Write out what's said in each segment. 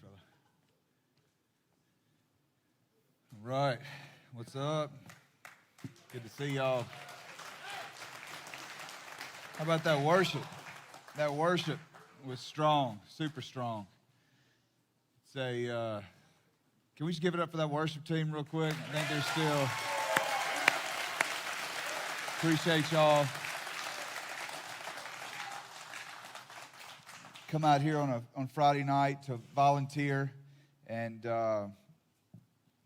brother. All right. What's up? Good to see y'all. How about that worship? That worship was strong, super strong. Say, can we just give it up for that worship team real quick? I think they're still. Appreciate y'all. Come out here on Friday night to volunteer and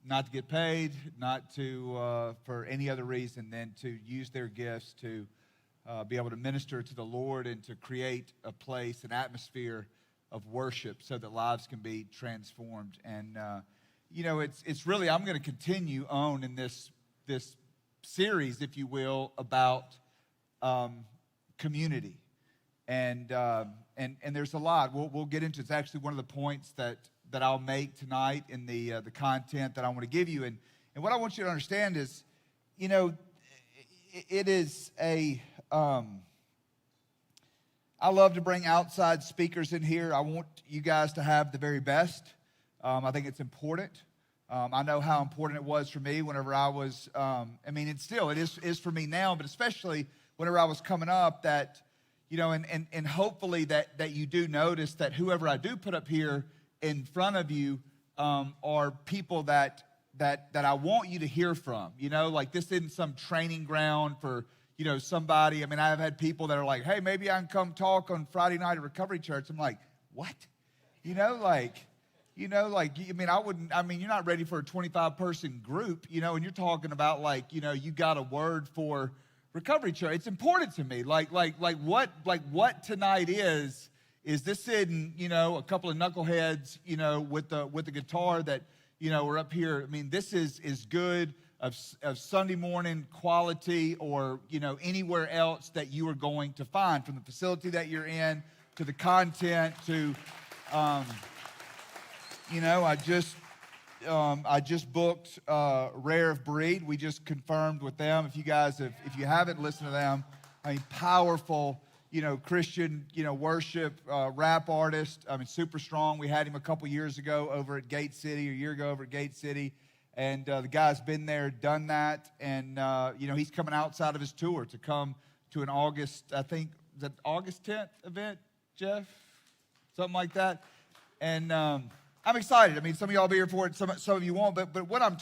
not to get paid, not to for any other reason than to use their gifts to be able to minister to the Lord and to create a place, an atmosphere of worship so that lives can be transformed. And, it's really, I'm going to continue on in this series, if you will, about community. And there's a lot. We'll get into it. It's actually one of the points that I'll make tonight in the content that I want to give you. And what I want you to understand is, it is I love to bring outside speakers in here. I want you guys to have the very best. I think it's important. I know how important it was for me whenever I was, it is for me now, but especially whenever I was coming up that, and hopefully that you do notice that whoever I do put up here in front of you are people that I want you to hear from. Like this isn't some training ground for, somebody. I've had people that are like, hey, maybe I can come talk on Friday night at Recovery Church. I'm like, what? You're not ready for a 25-person group, and you're talking about you got a word for Recovery Church. It's important to me. What tonight is this sitting, a couple of knuckleheads, with the guitar that, are up here. This is good of Sunday morning quality or, anywhere else that you are going to find, from the facility that you're in to the content to, I just booked Rare of Breed. We just confirmed with them. If you haven't listened to them, powerful, Christian, worship, rap artist. Super strong. We had him a couple years ago over at Gate City, a year ago over at Gate City. And the guy's been there, done that. And, he's coming outside of his tour to come to an August 10th event, Jeff? Something like that. And I'm excited. Some of y'all will be here for it, some of you won't. But what I'm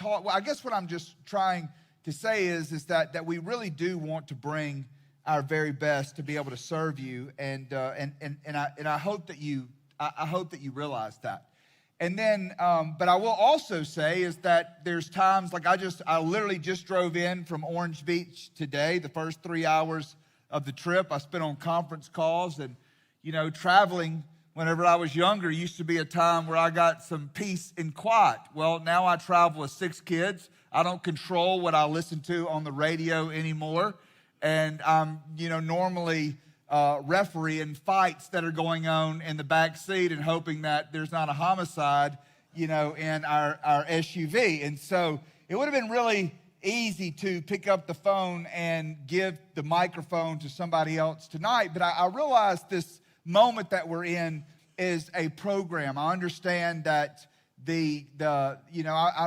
just trying to say is that we really do want to bring our very best to be able to serve you, and I hope that you realize that. And then, but I will also say is that there's times like I literally just drove in from Orange Beach today. The first 3 hours of the trip I spent on conference calls, and traveling. Whenever I was younger, used to be a time where I got some peace and quiet. Well, now I travel with 6 kids. I don't control what I listen to on the radio anymore. And I'm, normally refereeing fights that are going on in the back seat and hoping that there's not a homicide, in our SUV. And so it would have been really easy to pick up the phone and give the microphone to somebody else tonight. But I realized this moment that we're in is a program. I understand that I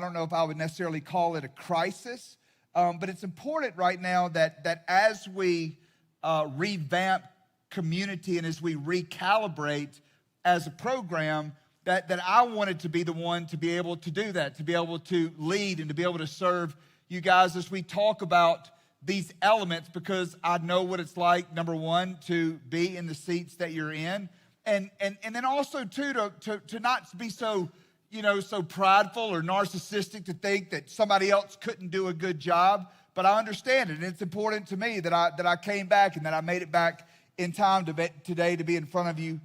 don't know if I would necessarily call it a crisis, but it's important right now that as we revamp community and as we recalibrate as a program, that I wanted to be the one to be able to do that, to be able to lead and to be able to serve you guys as we talk about these elements, because I know what it's like, number one, to be in the seats that you're in, and then also too to not be so so prideful or narcissistic to think that somebody else couldn't do a good job. But I understand it, and it's important to me that I came back and that I made it back in time today to be in front of you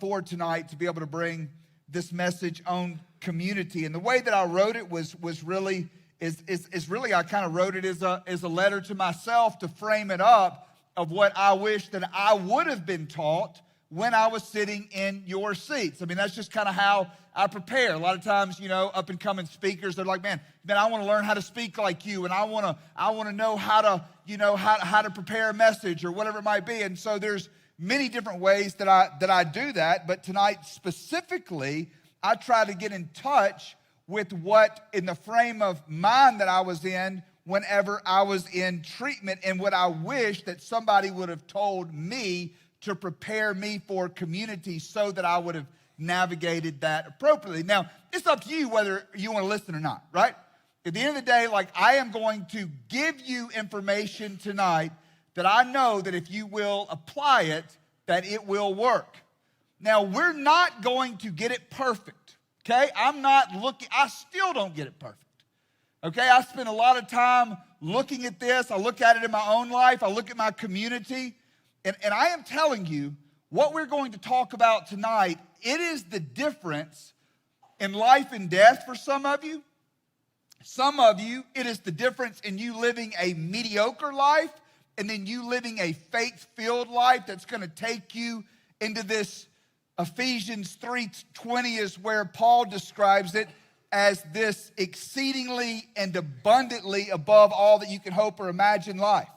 for tonight, to be able to bring this message on community. And the way that I wrote it was really. I kind of wrote it as a letter to myself to frame it up of what I wish that I would have been taught when I was sitting in your seats. That's just kind of how I prepare. A lot of times, up and coming speakers, they're like, man, I want to learn how to speak like you, and I want to know how to, how to prepare a message or whatever it might be. And so there's many different ways that I do that. But tonight specifically, I tried to get in touch with what in the frame of mind that I was in whenever I was in treatment, and what I wish that somebody would have told me to prepare me for community so that I would have navigated that appropriately. Now, it's up to you whether you want to listen or not, right? At the end of the day, like, I am going to give you information tonight that I know that if you will apply it, that it will work. Now, we're not going to get it perfect, okay? I still don't get it perfect, okay? I spend a lot of time looking at this. I look at it in my own life. I look at my community. And I am telling you, what we're going to talk about tonight, it is the difference in life and death for some of you. Some of you, it is the difference in you living a mediocre life and then you living a faith-filled life that's going to take you into this. Ephesians 3:20 is where Paul describes it as this exceedingly and abundantly above all that you can hope or imagine life.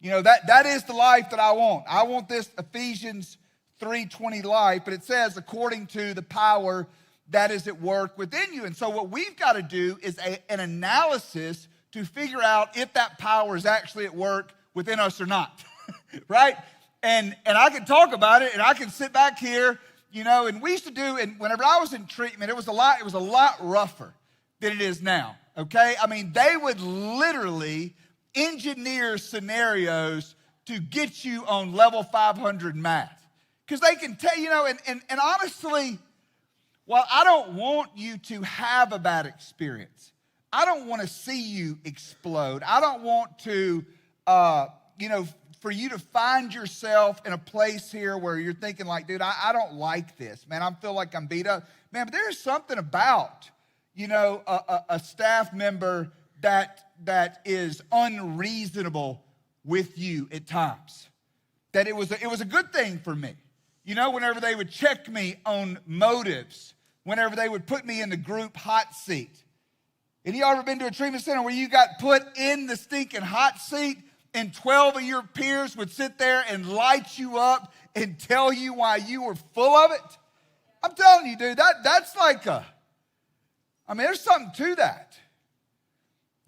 You know, that is the life that I want. I want this Ephesians 3:20 life, but it says according to the power that is at work within you. And so what we've got to do is an analysis to figure out if that power is actually at work within us or not, right? And I can talk about it, and I can sit back here, you know, and we used to do, and whenever I was in treatment, it was a lot rougher than it is now, okay? I mean, they would literally engineer scenarios to get you on level 500 math. Because they can tell, you know, and honestly, while I don't want you to have a bad experience, I don't want to see you explode. I don't want to, you know, for you to find yourself in a place here where you're thinking like, dude, I don't like this, man. I feel like I'm beat up. Man, but there's something about, you know, a staff member that is unreasonable with you at times. That it was a good thing for me. You know, whenever they would check me on motives, whenever they would put me in the group hot seat. And you ever been to a treatment center where you got put in the stinking hot seat and 12 of your peers would sit there and light you up and tell you why you were full of it? I'm telling you, dude, that's like there's something to that.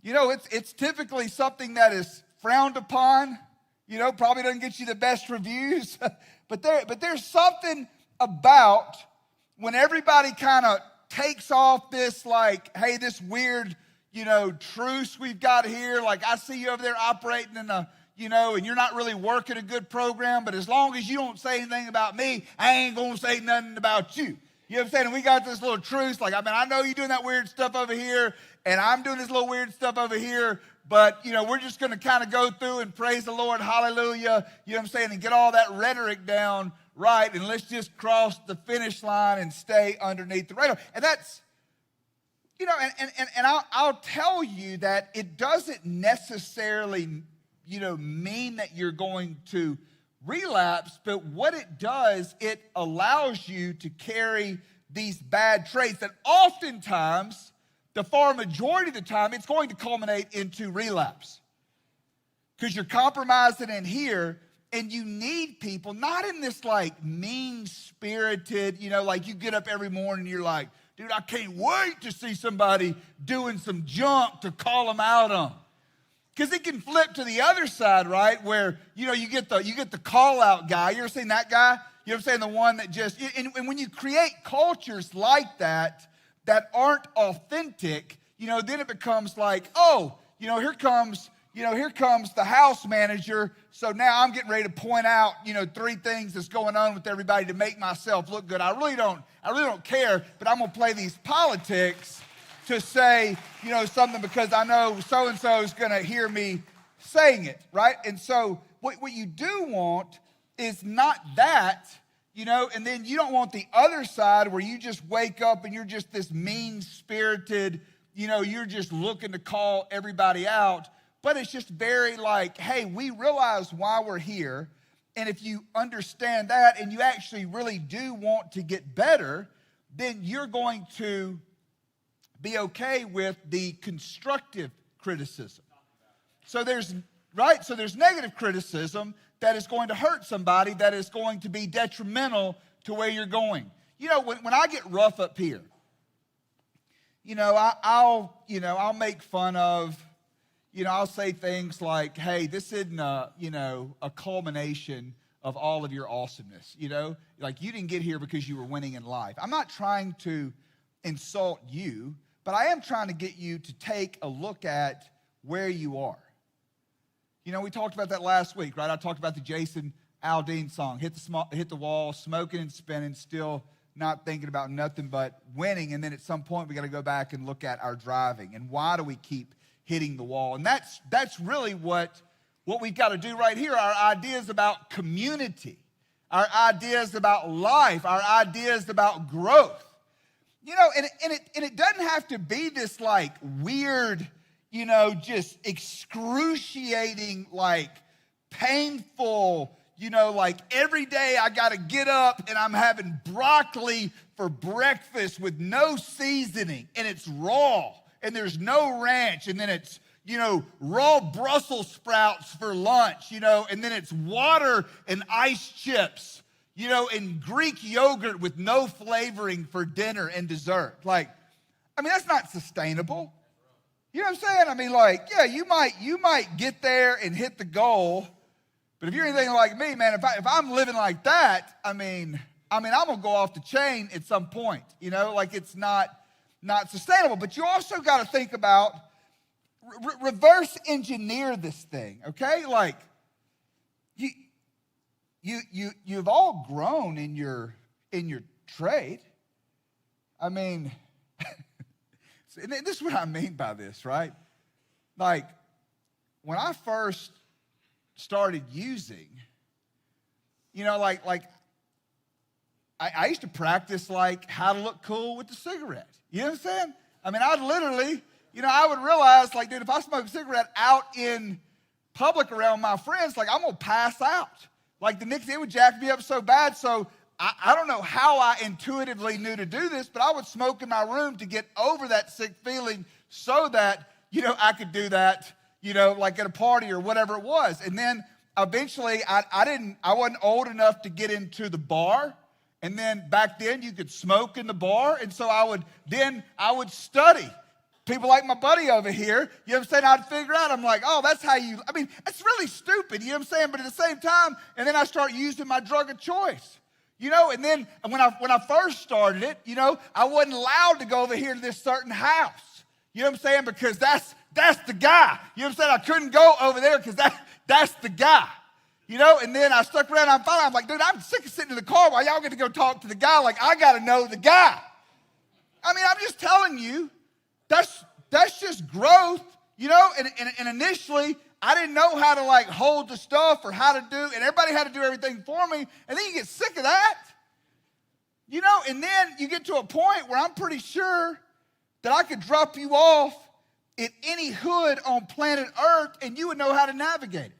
You know, it's typically something that is frowned upon, you know, probably doesn't get you the best reviews, but there's something about when everybody kind of takes off this like, hey, this weird, you know, truce we've got here. Like, I see you over there operating in a, you know, and you're not really working a good program, but as long as you don't say anything about me, I ain't going to say nothing about you. You know what I'm saying? And we got this little truce. Like, I mean, I know you're doing that weird stuff over here, and I'm doing this little weird stuff over here, but, you know, we're just going to kind of go through and praise the Lord, hallelujah, you know what I'm saying, and get all that rhetoric down right, and let's just cross the finish line and stay underneath the radar. And that's, you know, and I'll tell you that it doesn't necessarily, you know, mean that you're going to relapse, but what it does, it allows you to carry these bad traits that oftentimes, the far majority of the time, it's going to culminate into relapse. Because you're compromising in here, and you need people, not in this like mean-spirited, you know, like you get up every morning and you're like, dude, I can't wait to see somebody doing some junk to call them out on. Because it can flip to the other side, right? Where, you know, you get the call-out guy. You ever seen that guy? You know what I'm saying? The one that just, and when you create cultures like that aren't authentic, you know, then it becomes like, oh, you know, here comes the house manager. So now I'm getting ready to point out, you know, 3 things that's going on with everybody to make myself look good. I really don't care, but I'm going to play these politics to say, you know, something because I know so-and-so is going to hear me saying it, right? And so what you do want is not that, you know, and then you don't want the other side where you just wake up and you're just this mean-spirited, you know, you're just looking to call everybody out. But it's just very like, hey, we realize why we're here. And if you understand that and you actually really do want to get better, then you're going to be okay with the constructive criticism. So there's negative criticism that is going to hurt somebody, that is going to be detrimental to where you're going. You know, when I get rough up here, you know, I'll make fun of, you know, I'll say things like, hey, this isn't a culmination of all of your awesomeness, you know? Like, you didn't get here because you were winning in life. I'm not trying to insult you, but I am trying to get you to take a look at where you are. You know, we talked about that last week, right? I talked about the Jason Aldean song, hit the wall, smoking and spinning, still not thinking about nothing but winning. And then at some point, we got to go back and look at our driving. And why do we keep hitting the wall? And that's really what we've got to do right here. Our ideas about community, our ideas about life, our ideas about growth. You know, and it doesn't have to be this like weird, you know, just excruciating, like painful, you know, like every day I got to get up and I'm having broccoli for breakfast with no seasoning and it's raw and there's no ranch, and then it's, you know, raw Brussels sprouts for lunch, you know, and then it's water and ice chips, you know, and Greek yogurt with no flavoring for dinner and dessert. Like, I mean, that's not sustainable. You know what I'm saying? I mean, like, yeah, you might get there and hit the goal, but if you're anything like me, man, if I'm living like that, I mean, I'm gonna go off the chain at some point. You know, like it's not sustainable. But you also got to think about reverse engineer this thing, okay? Like, you've all grown in your trade. I mean, and this is what I mean by this, right? Like, when I first started using, you know, like I used to practice like how to look cool with the cigarette. You know what I'm saying? I mean, I'd literally, you know, I would realize, like, dude, if I smoke a cigarette out in public around my friends, like, I'm going to pass out. Like, the nicotine would jack me up so bad. So I don't know how I intuitively knew to do this, but I would smoke in my room to get over that sick feeling so that, you know, I could do that, you know, like at a party or whatever it was. And then eventually I wasn't old enough to get into the bar. And then back then you could smoke in the bar. And so I would study. People like my buddy over here, you know what I'm saying? I'd figure out, I'm like, oh, that's how you, I mean, it's really stupid, you know what I'm saying? But at the same time, and then I start using my drug of choice. You know, and then when I first started it, you know, I wasn't allowed to go over here to this certain house. You know what I'm saying? Because that's the guy. You know what I'm saying? I couldn't go over there because that's the guy. You know, and then I stuck around. I'm like, dude, I'm sick of sitting in the car while y'all get to go talk to the guy. Like, I got to know the guy. I mean, I'm just telling you, that's just growth, you know. And initially, I didn't know how to like hold the stuff or how to do, and everybody had to do everything for me. And then you get sick of that, you know. And then you get to a point where I'm pretty sure that I could drop you off at any hood on planet Earth, and you would know how to navigate it.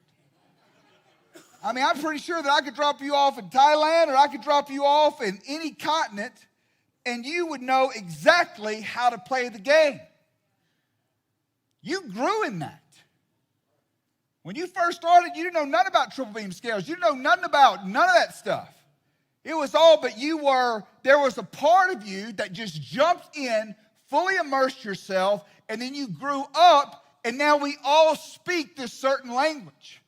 I mean, I'm pretty sure that I could drop you off in Thailand, or I could drop you off in any continent, and you would know exactly how to play the game. You grew in that. When you first started, you didn't know nothing about triple beam scales. You didn't know nothing about none of that stuff. It was all, but there was a part of you that just jumped in, fully immersed yourself, and then you grew up, and now we all speak this certain language.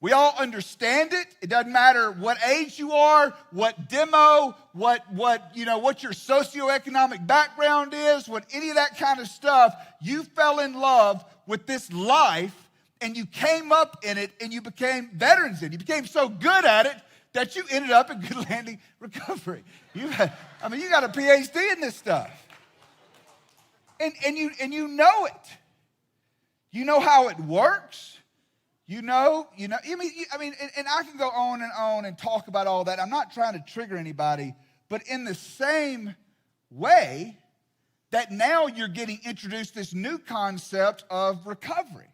We all understand it. It doesn't matter what age you are, what demo, what your socioeconomic background is, what any of that kind of stuff. You fell in love with this life, and you came up in it, and you became veterans in it. You became so good at it that you ended up in Good Landing Recovery. You got a PhD in this stuff. And you know it. You know how it works. You know, and I can go on and talk about all that. I'm not trying to trigger anybody, but in the same way that now you're getting introduced this new concept of recovery.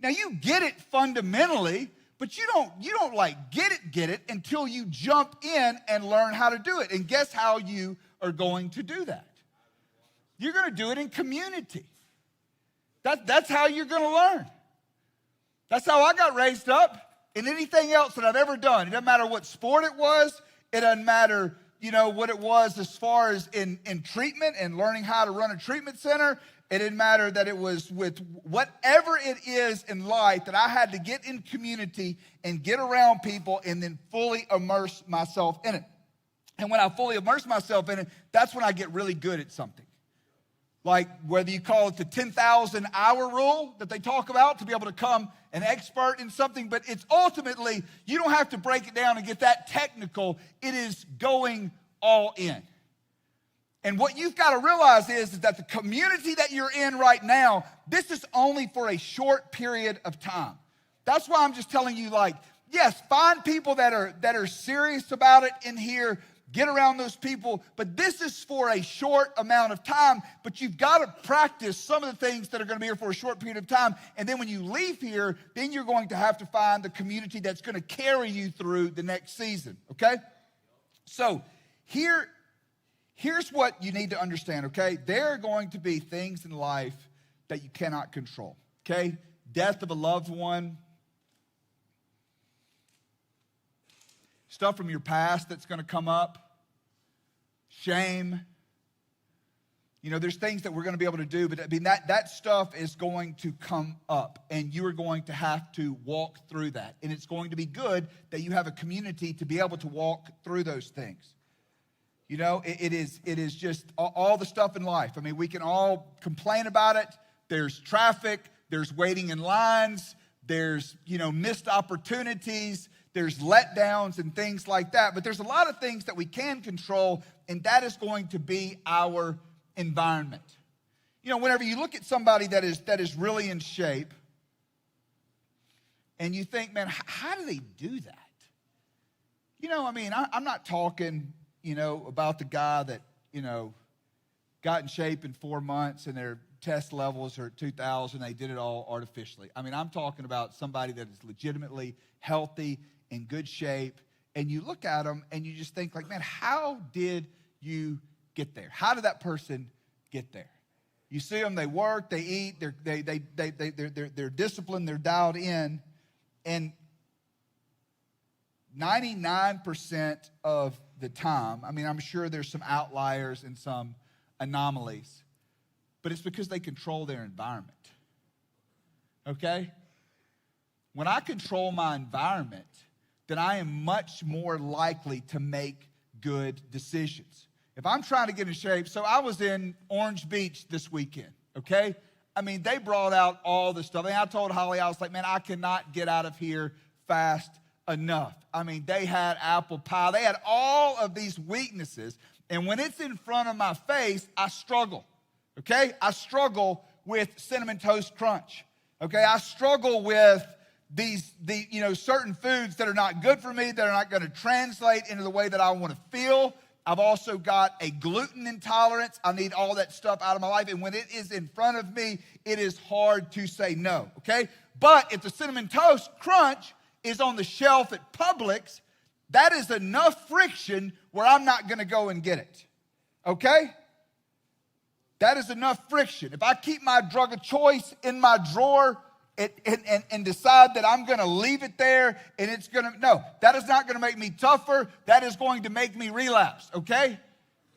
Now you get it fundamentally, but you don't like get it until you jump in and learn how to do it. And guess how you are going to do that? You're going to do it in community. That's how you're going to learn. That's how I got raised up in anything else that I've ever done. It doesn't matter what sport it was. It doesn't matter, what it was as far as in treatment and learning how to run a treatment center. It didn't matter that it was with whatever it is in life that I had to get in community and get around people and then fully immerse myself in it. And when I fully immerse myself in it, that's when I get really good at something. Like whether you call it the 10,000 hour rule that they talk about to be able to become an expert in something, but it's ultimately, you don't have to break it down and get that technical. It is going all in. And what you've got to realize is that the community that you're in right now, this is only for a short period of time. That's why I'm just telling you, yes, find people that are serious about it in here. Get around those people, but this is for a short amount of time, but you've got to practice some of the things that are going to be here for a short period of time, and then when you leave here, then you're going to have to find the community that's going to carry you through the next season, okay? So here's what you need to understand, okay? There are going to be things in life that you cannot control, okay? Death of a loved one, stuff from your past that's going to come up, shame. There's things that we're going to be able to do, but that stuff is going to come up, and you are going to have to walk through that. And it's going to be good that you have a community to be able to walk through those things. It is just all the stuff in life. I mean, we can all complain about it. There's traffic, there's waiting in lines, there's, missed opportunities, there's letdowns and things like that. But there's a lot of things that we can control, and that is going to be our environment. Whenever you look at somebody that is really in shape, and you think, man, how do they do that? I'm not talking, about the guy that, got in shape in 4 months and their test levels are at 2,000. They did it all artificially. I'm talking about somebody that is legitimately healthy, in good shape, and you look at them and you just think man, how did you get there? How did that person get there? You see them, they work, they eat, they're disciplined, they're dialed in, and 99% of the time, I'm sure there's some outliers and some anomalies, but it's because they control their environment, okay? When I control my environment, then I am much more likely to make good decisions. If I'm trying to get in shape, so I was in Orange Beach this weekend, okay? They brought out all the stuff. I told Holly, I was like, man, I cannot get out of here fast enough. They had apple pie. They had all of these weaknesses. And when it's in front of my face, I struggle, okay? I struggle with Cinnamon Toast Crunch, okay? I struggle with certain foods that are not good for me, that are not going to translate into the way that I want to feel. I've also got a gluten intolerance. I need all that stuff out of my life. And when it is in front of me, it is hard to say no, okay? But if the Cinnamon Toast Crunch is on the shelf at Publix, that is enough friction where I'm not going to go and get it, okay? That is enough friction. If I keep my drug of choice in my drawer and decide that I'm going to leave it there and it's going to, no, that is not going to make me tougher. That is going to make me relapse, okay?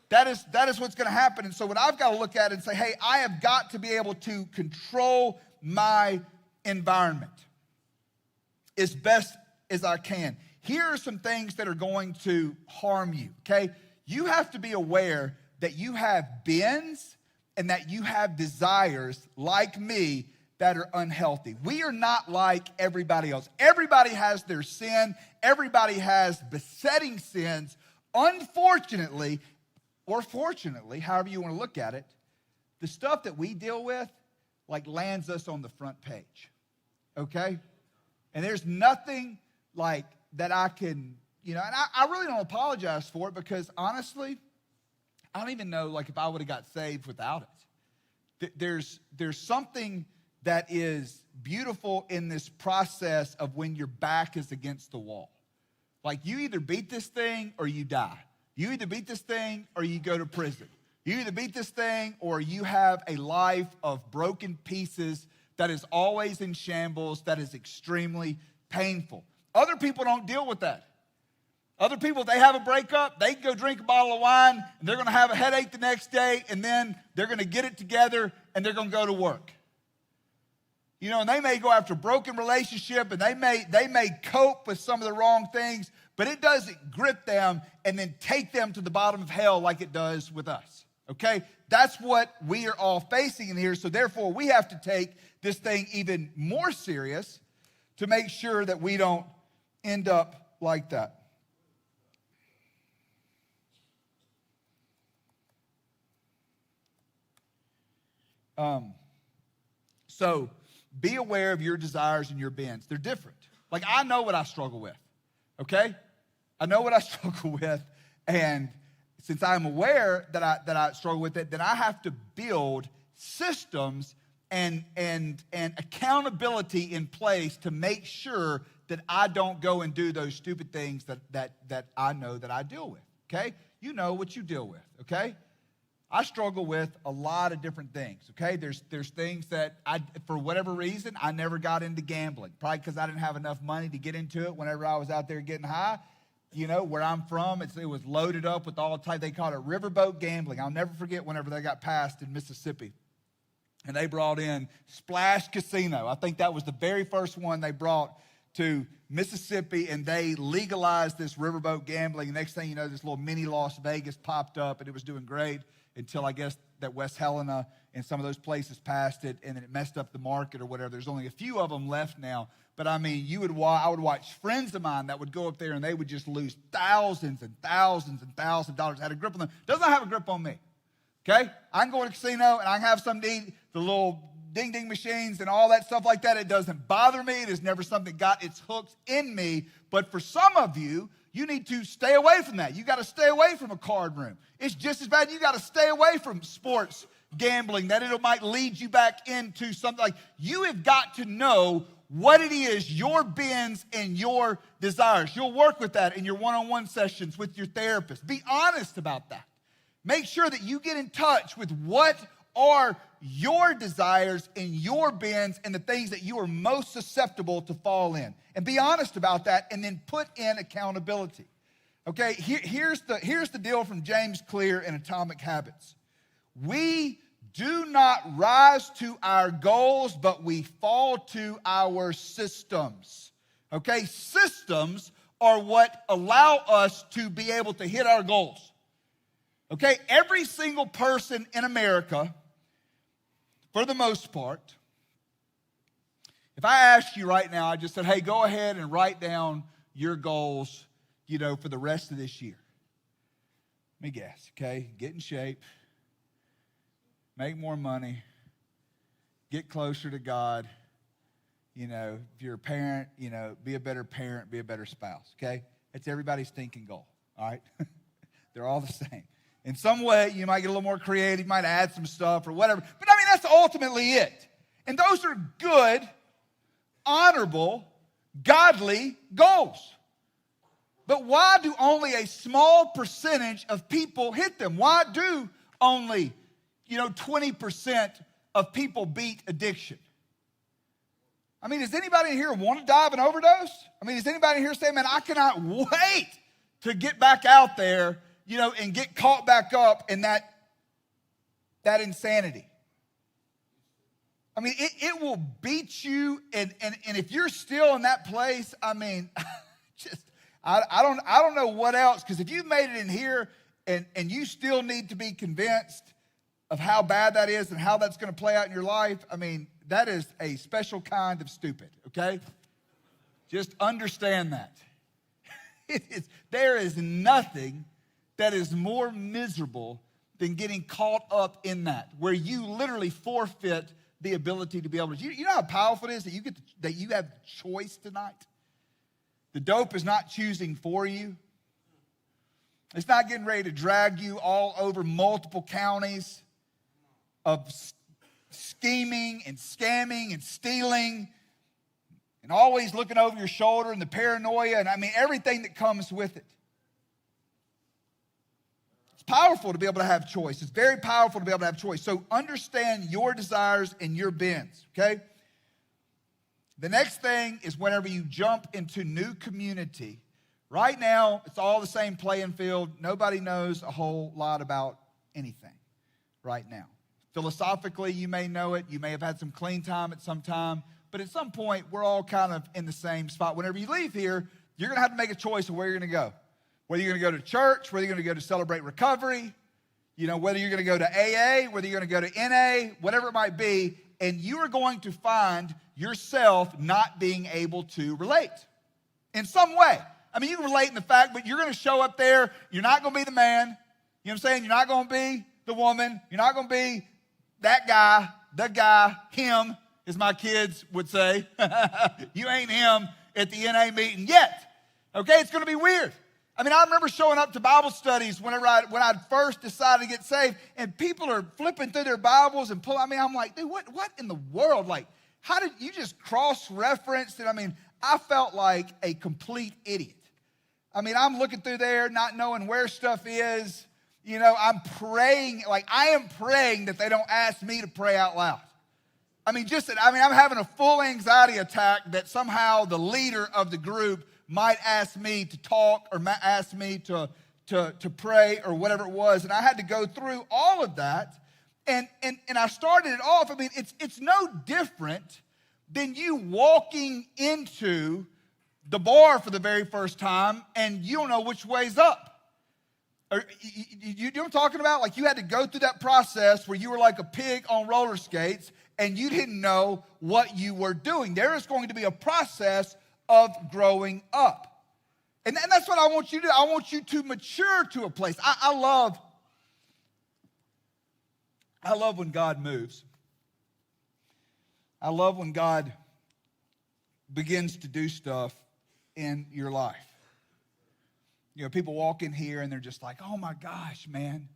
That is what's going to happen. And so what I've got to look at and say, hey, I have got to be able to control my environment as best as I can. Here are some things that are going to harm you, okay? You have to be aware that you have bends and that you have desires like me that are unhealthy. We are not like everybody else. Everybody has their sin. Everybody has besetting sins. Unfortunately, or fortunately, however you want to look at it, the stuff that we deal with lands us on the front page, okay? And there's nothing like that I can, and I really don't apologize for it because honestly, I don't even know if I would have got saved without it. There's something that is beautiful in this process of when your back is against the wall. You either beat this thing or you die. You either beat this thing or you go to prison. You either beat this thing or you have a life of broken pieces that is always in shambles, that is extremely painful. Other people don't deal with that. Other people, if they have a breakup, they can go drink a bottle of wine, and they're going to have a headache the next day, and then they're going to get it together, and they're going to go to work. You know, and they may go after a broken relationship, and they may cope with some of the wrong things, but it doesn't grip them and then take them to the bottom of hell like it does with us, okay? That's what we are all facing in here, so therefore we have to take this thing even more serious to make sure that we don't end up like that. So be aware of your desires and your bends. They're different. Like, I know what I struggle with, okay? I know what I struggle with, and since I'm aware that I struggle with it, then I have to build systems and accountability in place to make sure that I don't go and do those stupid things that I know that I deal with, okay? You know what you deal with, okay? I struggle with a lot of different things, okay? There's things that for whatever reason, I never got into gambling. Probably because I didn't have enough money to get into it whenever I was out there getting high. You know, where I'm from, it was loaded up with all type. They called it riverboat gambling. I'll never forget whenever they got passed in Mississippi. And they brought in Splash Casino. I think that was the very first one they brought to Mississippi, and they legalized this riverboat gambling. And next thing you know, this little mini Las Vegas popped up, and it was doing great until I guess that West Helena and some of those places passed it, and then it messed up the market or whatever. There's only a few of them left now. But I mean, I would watch friends of mine that would go up there and they would just lose thousands and thousands and thousands of dollars. Had a grip on them. Does not have a grip on me. Okay? I can go to a casino and I can have some eat the little ding-ding machines and all that stuff like that. It doesn't bother me. It is never something got its hooks in me. But for some of you, you need to stay away from that. You got to stay away from a card room. It's just as bad. You got to stay away from sports gambling, that it might lead you back into something like you have got to know what it is, your bends and your desires. You'll work with that in your one-on-one sessions with your therapist. Be honest about that. Make sure that you get in touch with what are your desires and your bends and the things that you are most susceptible to fall in. And be honest about that and then put in accountability. Okay, here's the deal from James Clear in Atomic Habits. We do not rise to our goals, but we fall to our systems. Okay, systems are what allow us to be able to hit our goals. Okay, every single person in America, for the most part, if I asked you right now, I just said, hey, go ahead and write down your goals, for the rest of this year. Let me guess, okay? Get in shape, make more money, get closer to God. If you're a parent, be a better parent, be a better spouse, okay? That's everybody's thinking goal, all right? They're all the same. In some way, you might get a little more creative, you might add some stuff or whatever. But I mean, that's ultimately it. And those are good, honorable, godly goals. But why do only a small percentage of people hit them? Why do only, 20% of people beat addiction? I mean, does anybody in here want to die of an overdose? I mean, does anybody in here say, man, I cannot wait to get back out there, and get caught back up in that insanity? I mean, it will beat you, and if you're still in that place, I mean, I don't know what else, because if you've made it in here and you still need to be convinced of how bad that is and how that's going to play out in your life, I mean, that is a special kind of stupid, okay? Just understand that. There is nothing that is more miserable than getting caught up in that, where you literally forfeit the ability to be able to. You know how powerful it is that you have choice tonight? The dope is not choosing for you. It's not getting ready to drag you all over multiple counties of scheming and scamming and stealing and always looking over your shoulder and the paranoia and everything that comes with it. It's powerful to be able to have choice. It's very powerful to be able to have choice. So understand your desires and your bends, okay? The next thing is whenever you jump into new community, Right now, it's all the same playing field. Nobody knows a whole lot about anything right now. Philosophically, you may know it. You may have had some clean time at some time. But at some point, we're all kind of in the same spot. Whenever you leave here, you're going to have to make a choice of where you're going to go. Whether you're going to go to church, whether you're going to go to Celebrate Recovery, whether you're going to go to AA, whether you're going to go to NA, whatever it might be, and you are going to find yourself not being able to relate in some way. I mean, you can relate in the fact, but you're going to show up there. You're not going to be the man. You know what I'm saying? You're not going to be the woman. You're not going to be that guy, the guy, him, as my kids would say. You ain't him at the NA meeting yet. Okay? It's going to be weird. I mean, I remember showing up to Bible studies when I first decided to get saved, and people are flipping through their Bibles and I'm like, dude, what in the world? Like, how did you just cross-reference? And I mean, I felt like a complete idiot. I mean, I'm looking through there, not knowing where stuff is. I'm praying, I am praying that they don't ask me to pray out loud. I'm having a full anxiety attack that somehow the leader of the group might ask me to talk or ask me to pray or whatever it was. And I had to go through all of that. And I started it off. I mean, it's no different than you walking into the bar for the very first time and you don't know which way's up. Or, you know what I'm talking about? Like, you had to go through that process where you were like a pig on roller skates and you didn't know what you were doing. There is going to be a process of growing up. And that's what I want you to do. I want you to mature to a place. I love when God moves. I love when God begins to do stuff in your life. People walk in here and they're just like, oh my gosh, man.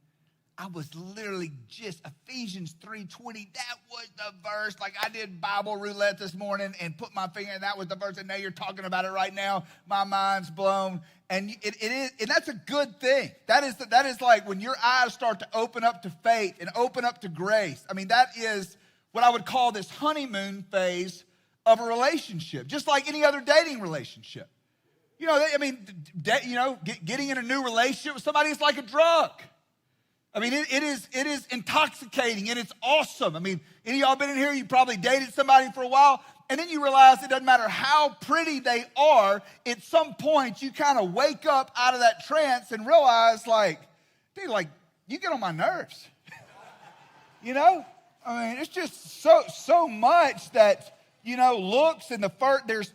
I was literally just Ephesians 3:20. That was the verse. Like, I did Bible roulette this morning and put my finger, and that was the verse. And now you're talking about it right now. My mind's blown. And it is, and that's a good thing. That is like when your eyes start to open up to faith and open up to grace. I mean, that is what I would call this honeymoon phase of a relationship, just like any other dating relationship. Getting in a new relationship with somebody is like a drug. I mean, it is intoxicating and it's awesome. I mean, any of y'all been in here, you probably dated somebody for a while, and then you realize it doesn't matter how pretty they are, at some point you kind of wake up out of that trance and realize, dude, you get on my nerves. I mean, it's just so much that, looks and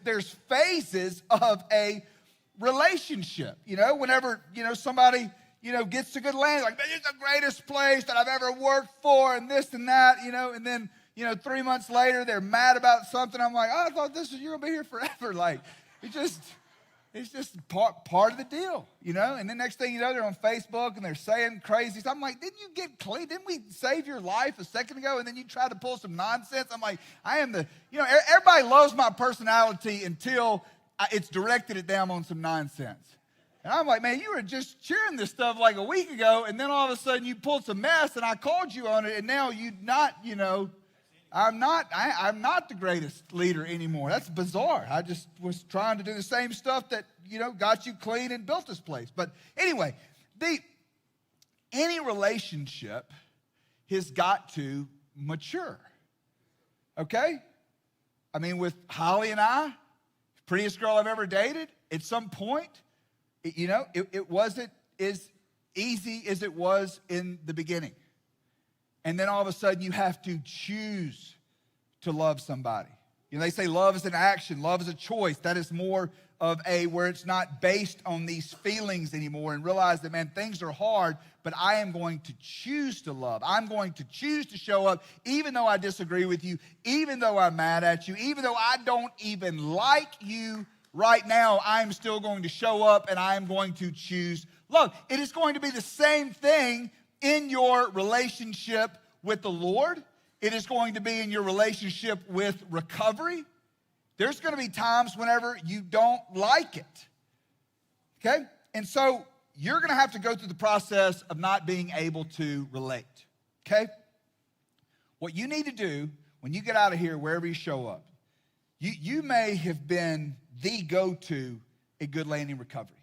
there's phases of a relationship. Whenever, somebody gets to good land, like, this is the greatest place that I've ever worked for, and this and that, and then, 3 months later, they're mad about something. I'm like, oh, I thought you're going to be here forever. Like, it's just part of the deal, And then next thing you know, they're on Facebook and they're saying crazy stuff. I'm like, didn't you get clean? Didn't we save your life a second ago? And then you try to pull some nonsense. I'm like, everybody loves my personality until it's directed at them on some nonsense. And I'm like, man, you were just cheering this stuff like a week ago, and then all of a sudden you pulled some mess, and I called you on it, and now I'm not the greatest leader anymore. That's bizarre. I just was trying to do the same stuff that, got you clean and built this place. But anyway, any relationship has got to mature. Okay? I mean, with Holly and I, prettiest girl I've ever dated, at some point, it wasn't as easy as it was in the beginning. And then all of a sudden you have to choose to love somebody. They say love is an action, love is a choice. That is more of where it's not based on these feelings anymore, and realize that, man, things are hard, but I am going to choose to love. I'm going to choose to show up even though I disagree with you, even though I'm mad at you, even though I don't even like you right now, I'm still going to show up and I am going to choose love. It is going to be the same thing in your relationship with the Lord. It is going to be in your relationship with recovery. There's going to be times whenever you don't like it. Okay? And so you're going to have to go through the process of not being able to relate. Okay? What you need to do when you get out of here, wherever you show up, you may have been the go-to at Good Landing Recovery.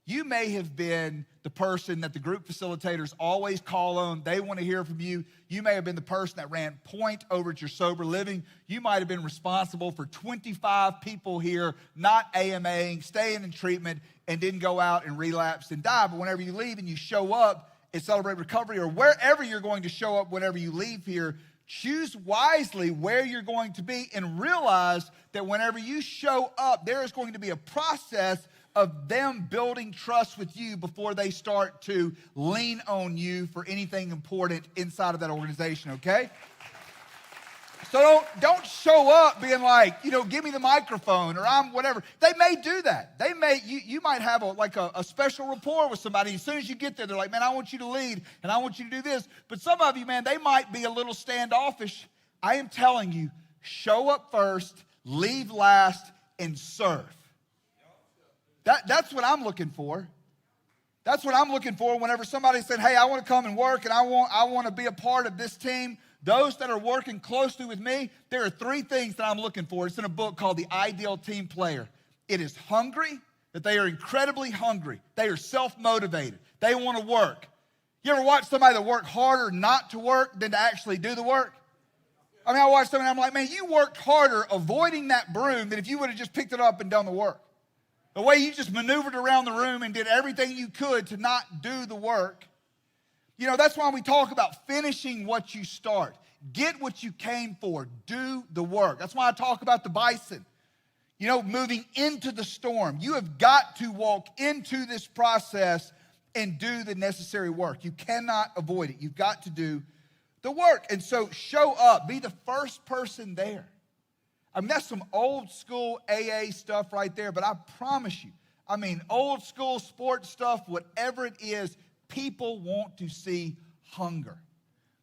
You may have been the person that the group facilitators always call on. They want to hear from you. You may have been the person that ran point over at your sober living. You might have been responsible for 25 people here not AMAing, staying in treatment, and didn't go out and relapse and die. But whenever you leave and you show up at Celebrate Recovery, or wherever you're going to show up whenever you leave here, choose wisely where you're going to be and realize that whenever you show up, there is going to be a process of them building trust with you before they start to lean on you for anything important inside of that organization, okay? So don't show up being like, give me the microphone or I'm whatever. They may do that. They may, you might have a special rapport with somebody. As soon as you get there, they're like, man, I want you to lead and I want you to do this. But some of you, man, they might be a little standoffish. I am telling you, show up first, leave last, and serve. That's what I'm looking for. That's what I'm looking for whenever somebody said, hey, I want to come and work and I want to be a part of this team. Those that are working closely with me, there are 3 things that I'm looking for. It's in a book called The Ideal Team Player. It is hungry, that they are incredibly hungry. They are self-motivated. They want to work. You ever watch somebody that work harder not to work than to actually do the work? I mean, I watch somebody and I'm like, man, you worked harder avoiding that broom than if you would have just picked it up and done the work. The way you just maneuvered around the room and did everything you could to not do the work. That's why we talk about finishing what you start. Get what you came for. Do the work. That's why I talk about the bison. Moving into the storm. You have got to walk into this process and do the necessary work. You cannot avoid it. You've got to do the work. And so show up. Be the first person there. I mean, that's some old school AA stuff right there, but I promise you, old school sports stuff, whatever it is, people want to see hunger.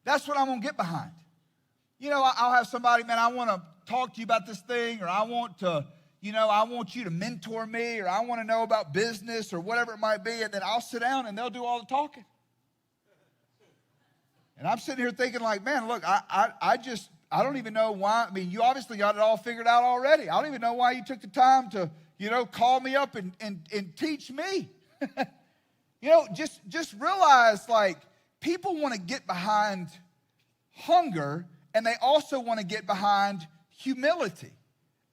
That's what I'm going to get behind. I'll have somebody, man, I want to talk to you about this thing, or I want you to mentor me, or I want to know about business, or whatever it might be, and then I'll sit down and they'll do all the talking. And I'm sitting here thinking like, man, look, I don't even know why. You obviously got it all figured out already. I don't even know why you took the time to, call me up and teach me. Just realize, like, people want to get behind hunger, and they also want to get behind humility.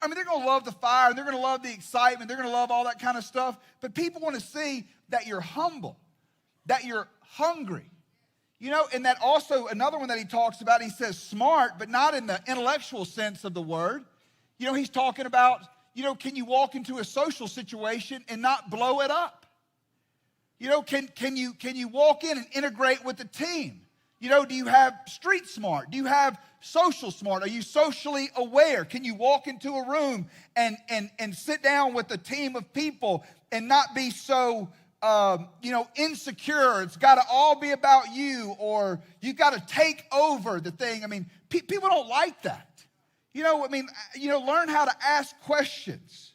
They're going to love the fire, they're going to love the excitement, they're going to love all that kind of stuff, but people want to see that you're humble, that you're hungry. And that also, another one that he talks about, he says smart, but not in the intellectual sense of the word. He's talking about, can you walk into a social situation and not blow it up? Can you walk in and integrate with the team? Do you have street smart? Do you have social smart? Are you socially aware? Can you walk into a room and sit down with a team of people and not be so insecure? It's got to all be about you, or you got to take over the thing. People don't like that. Learn how to ask questions.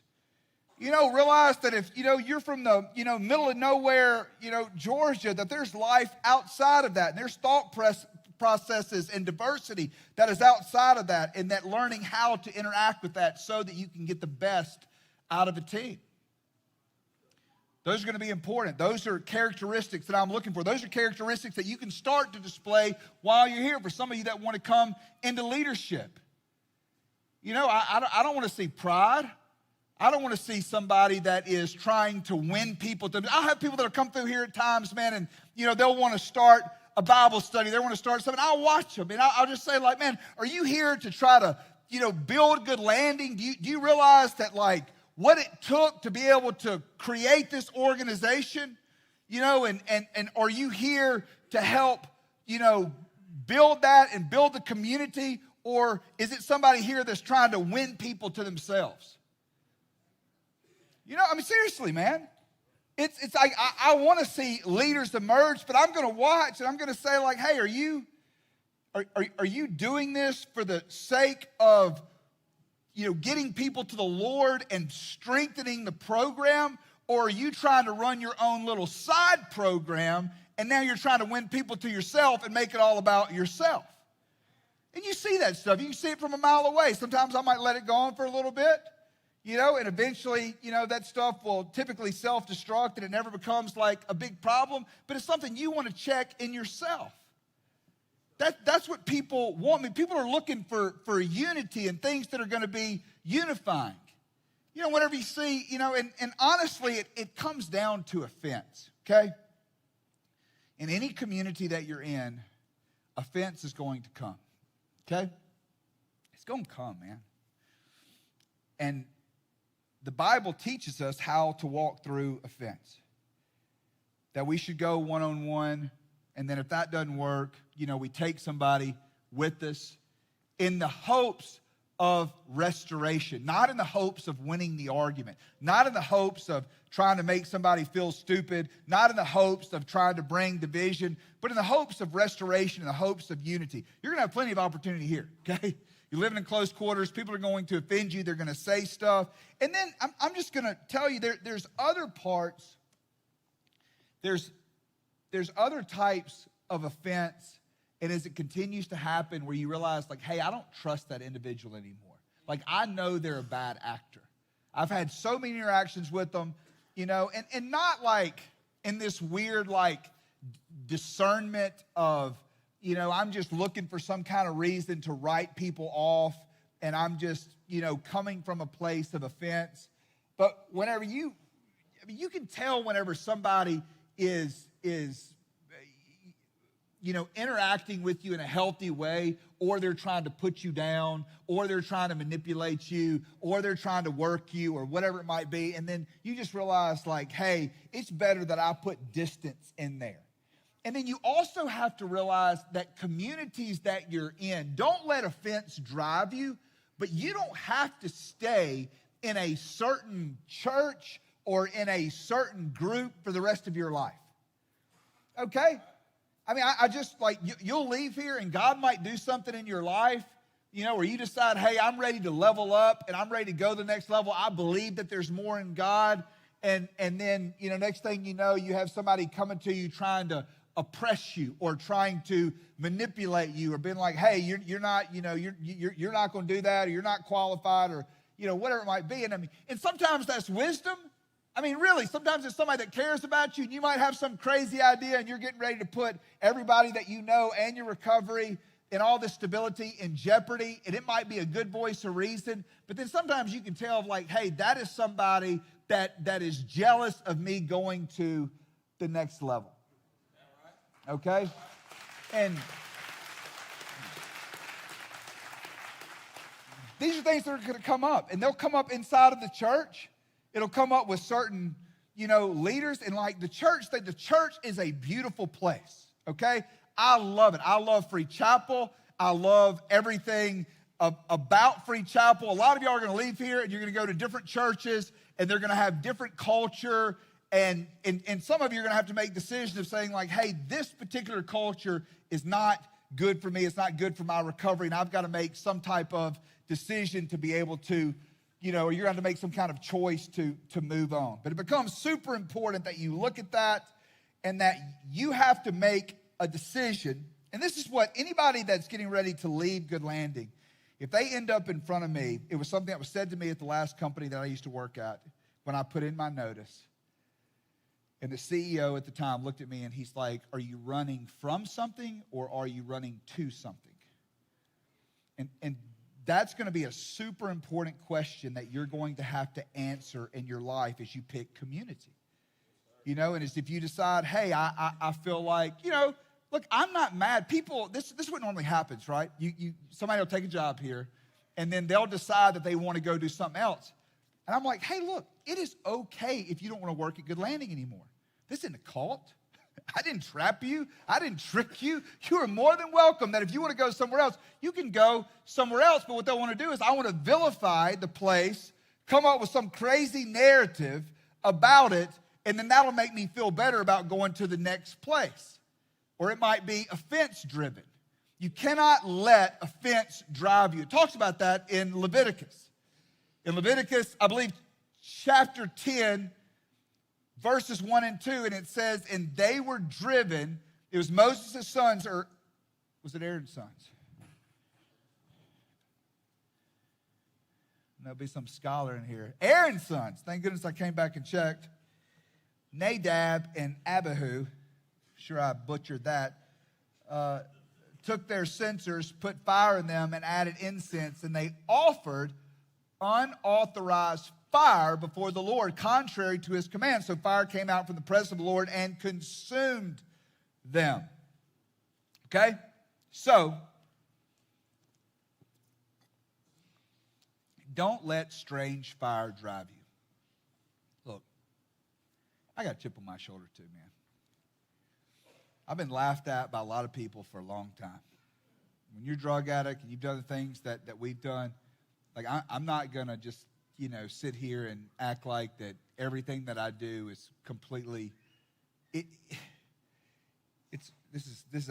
Realize that if, you're from the, middle of nowhere, Georgia, that there's life outside of that. And there's thought processes and diversity that is outside of that, and that learning how to interact with that so that you can get the best out of a team. Those are going to be important. Those are characteristics that I'm looking for. Those are characteristics that you can start to display while you're here for some of you that want to come into leadership. I don't want to see pride. I don't want to see somebody that is trying to win people. I'll have people that will come through here at times, man, and, they'll want to start a Bible study. They want to start something. I'll watch them, and I'll just say, like, man, are you here to try to, build a good landing? Do you realize that, like, what it took to be able to create this organization, and are you here to help, build that and build the community, or is it somebody here that's trying to win people to themselves? Seriously, man. It's like I want to see leaders emerge, but I'm going to watch and I'm going to say, like, hey, are you doing this for the sake of, getting people to the Lord and strengthening the program, or are you trying to run your own little side program and now you're trying to win people to yourself and make it all about yourself? And you see that stuff. You can see it from a mile away. Sometimes I might let it go on for a little bit. And eventually, that stuff will typically self-destruct and it never becomes like a big problem, but it's something you want to check in yourself. That's what people want. I mean, people are looking for unity and things that are going to be unifying. Whenever you see, and honestly, it comes down to offense, okay? In any community that you're in, offense is going to come, okay? It's going to come, man. And the Bible teaches us how to walk through offense. That we should go one-on-one, and then if that doesn't work, we take somebody with us in the hopes of restoration, not in the hopes of winning the argument, not in the hopes of trying to make somebody feel stupid, not in the hopes of trying to bring division, but in the hopes of restoration, in the hopes of unity. You're going to have plenty of opportunity here, okay? You're living in close quarters. People are going to offend you. They're going to say stuff. And then I'm just going to tell you there's other parts. There's other types of offense. And as it continues to happen where you realize, like, hey, I don't trust that individual anymore. Like, I know they're a bad actor. I've had so many interactions with them, and not like in this weird, like, discernment of, I'm just looking for some kind of reason to write people off, and I'm just, coming from a place of offense. But whenever you can tell whenever somebody is interacting with you in a healthy way, or they're trying to put you down, or they're trying to manipulate you, or they're trying to work you, or whatever it might be. And then you just realize, like, hey, it's better that I put distance in there. And then you also have to realize that communities that you're in, don't let offense drive you, but you don't have to stay in a certain church or in a certain group for the rest of your life. Okay? I mean, I just, like, you'll leave here and God might do something in your life, where you decide, hey, I'm ready to level up and I'm ready to go to the next level. I believe that there's more in God. And then, next thing you know, you have somebody coming to you trying to oppress you or trying to manipulate you or being like, hey, you're not going to do that, or you're not qualified, or, whatever it might be. And sometimes that's wisdom. I mean, really, sometimes it's somebody that cares about you, and you might have some crazy idea, and you're getting ready to put everybody that you know and your recovery and all this stability in jeopardy, and it might be a good voice of reason, but then sometimes you can tell, like, hey, that is somebody that is jealous of me going to the next level. Okay? And these are things that are going to come up, and they'll come up inside of the church. It'll come up with certain, leaders. And like the church is a beautiful place, okay? I love it. I love Free Chapel. I love everything about Free Chapel. A lot of y'all are going to leave here and you're going to go to different churches and they're going to have different culture. And some of you are going to have to make decisions of saying, like, hey, this particular culture is not good for me. It's not good for my recovery. And I've got to make some type of decision to be able to, or you're going to have to make some kind of choice to move on. But it becomes super important that you look at that and that you have to make a decision. And this is what anybody that's getting ready to leave Good Landing, if they end up in front of me, it was something that was said to me at the last company that I used to work at when I put in my notice. And the CEO at the time looked at me and he's like, are you running from something or are you running to something? And that's going to be a super important question that you're going to have to answer in your life as you pick community. And as if you decide, hey, I feel like, look, I'm not mad. People, this is what normally happens, right? Somebody will take a job here, and then they'll decide that they want to go do something else. And I'm like, hey, look, it is okay if you don't want to work at Good Landing anymore. This isn't a cult. I didn't trap you. I didn't trick you. You are more than welcome that if you want to go somewhere else, you can go somewhere else. But what they want to do is I want to vilify the place, come up with some crazy narrative about it, and then that'll make me feel better about going to the next place. Or it might be offense-driven. You cannot let offense drive you. It talks about that in Leviticus. In Leviticus, I believe, chapter 10, verses 1 and 2, and it says, and they were driven, it was Moses' sons, or was it Aaron's sons? There'll be some scholar in here. Aaron's sons. Thank goodness I came back and checked. Nadab and Abihu. Sure I butchered that. Took their censers, put fire in them, and added incense. And they offered unauthorized fire before the Lord, contrary to his command. So fire came out from the presence of the Lord and consumed them. Okay? So, don't let strange fire drive you. Look, I got a chip on my shoulder too, man. I've been laughed at by a lot of people for a long time. When you're a drug addict and you've done the things that we've done, like I'm not going to just, sit here and act like that everything that I do is completely,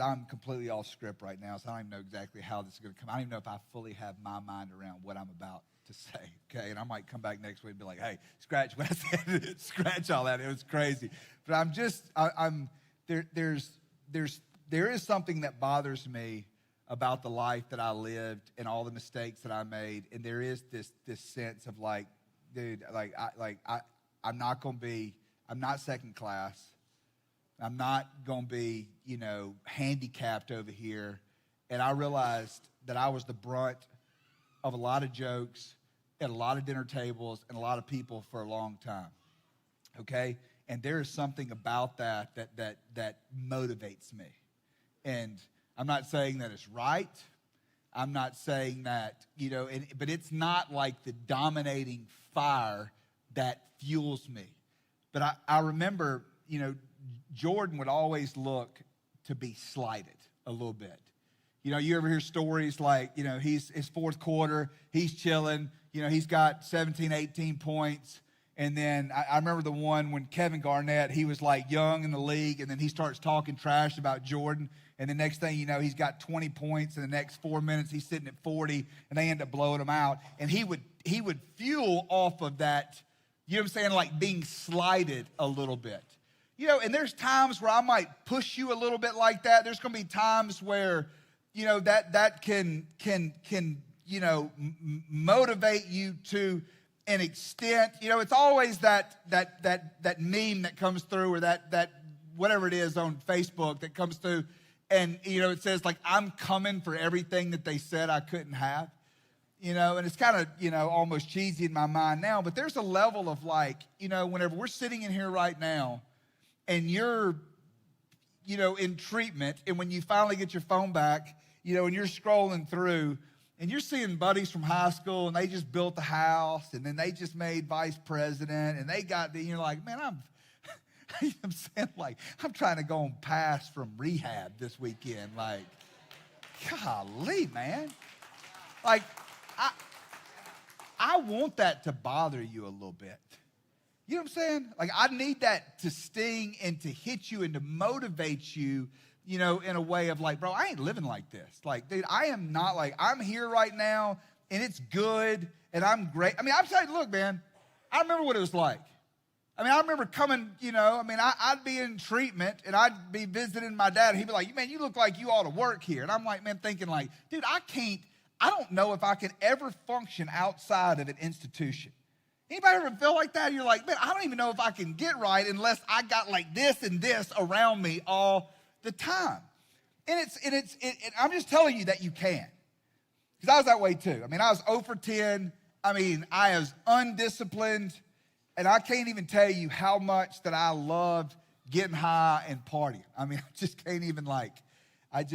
I'm completely off script right now, so I don't even know exactly how this is going to come. I don't even know if I fully have my mind around what I'm about to say, okay? And I might come back next week and be like, hey, scratch what I said, scratch all that. It was crazy. But there is something that bothers me about the life that I lived and all the mistakes that I made, and there is this sense of like, dude, I'm not second class. I'm not going to be, handicapped over here. And I realized that I was the brunt of a lot of jokes at a lot of dinner tables and a lot of people for a long time. Okay? And there is something about that motivates me. And I'm not saying that it's right. I'm not saying that, but it's not like the dominating fire that fuels me. But I remember, Jordan would always look to be slighted a little bit. You ever hear stories like, he's his fourth quarter, he's chilling, he's got 17, 18 points. And then I remember the one when Kevin Garnett, he was like young in the league, and then he starts talking trash about Jordan. And the next thing you know, he's got 20 points. In the next 4 minutes, he's sitting at 40, and they end up blowing him out. And he would fuel off of that, like being slighted a little bit. And there's times where I might push you a little bit like that. There's going to be times where, that can motivate you to an extent. It's always that meme that comes through, or that whatever it is on Facebook that comes through, and it says like, I'm coming for everything that they said I couldn't have. And it's kind of, almost cheesy in my mind now, but there's a level of like, whenever we're sitting in here right now and you're, in treatment, and when you finally get your phone back, and you're scrolling through and you're seeing buddies from high school, and they just built a house, and then they just made vice president, and they got you're like, man, I'm saying, like, I'm trying to go on pass from rehab this weekend. Like, golly, man. Like, I want that to bother you a little bit. You know what I'm saying? Like, I need that to sting and to hit you and to motivate you, in a way of like, bro, I ain't living like this. Like, dude, I am not like, I'm here right now, and it's good, and I'm great. I'm saying, look, man, I remember what it was like. I remember coming, I'd be in treatment, and I'd be visiting my dad, and he'd be like, man, you look like you ought to work here. And I'm like, man, thinking like, dude, I don't know if I can ever function outside of an institution. Anybody ever feel like that? You're like, man, I don't even know if I can get right unless I got like this and this around me all the time. And I'm just telling you that you can. Because I was that way too. I was 0 for 10. I was undisciplined. And I can't even tell you how much that I loved getting high and partying. I just can't even I'm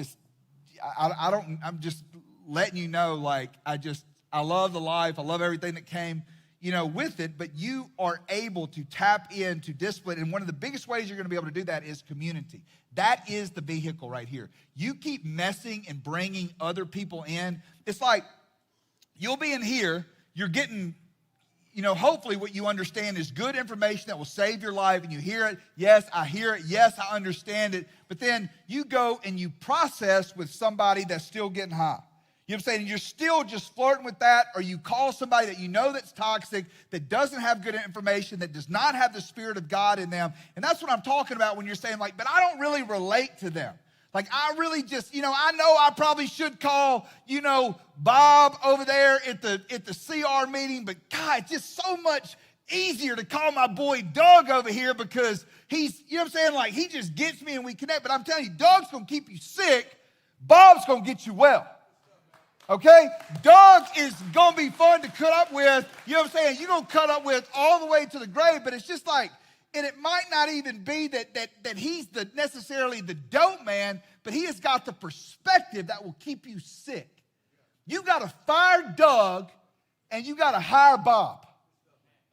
just letting you know, like, I love the life. I love everything that came, with it. But you are able to tap into discipline. And one of the biggest ways you're going to be able to do that is community. That is the vehicle right here. You keep messing and bringing other people in. It's like you'll be in here. You're getting, hopefully what you understand is good information that will save your life. And you hear it. Yes, I hear it. Yes, I understand it. But then you go and you process with somebody that's still getting high. You know what I'm saying? And you're still just flirting with that, or you call somebody that you know that's toxic, that doesn't have good information, that does not have the Spirit of God in them. And that's what I'm talking about when you're saying, like, but I don't really relate to them. Like, I really just, I know I probably should call, Bob over there at the CR meeting, but God, it's just so much easier to call my boy Doug over here because he's, like, he just gets me and we connect. But I'm telling you, Doug's going to keep you sick. Bob's going to get you well. Okay? Doug is going to be fun to cut up with. You're going to cut up with all the way to the grave, but it's just like, and it might not even be that he's necessarily the dope man, but he has got the perspective that will keep you sick. You got to fire Doug and you got to hire Bob.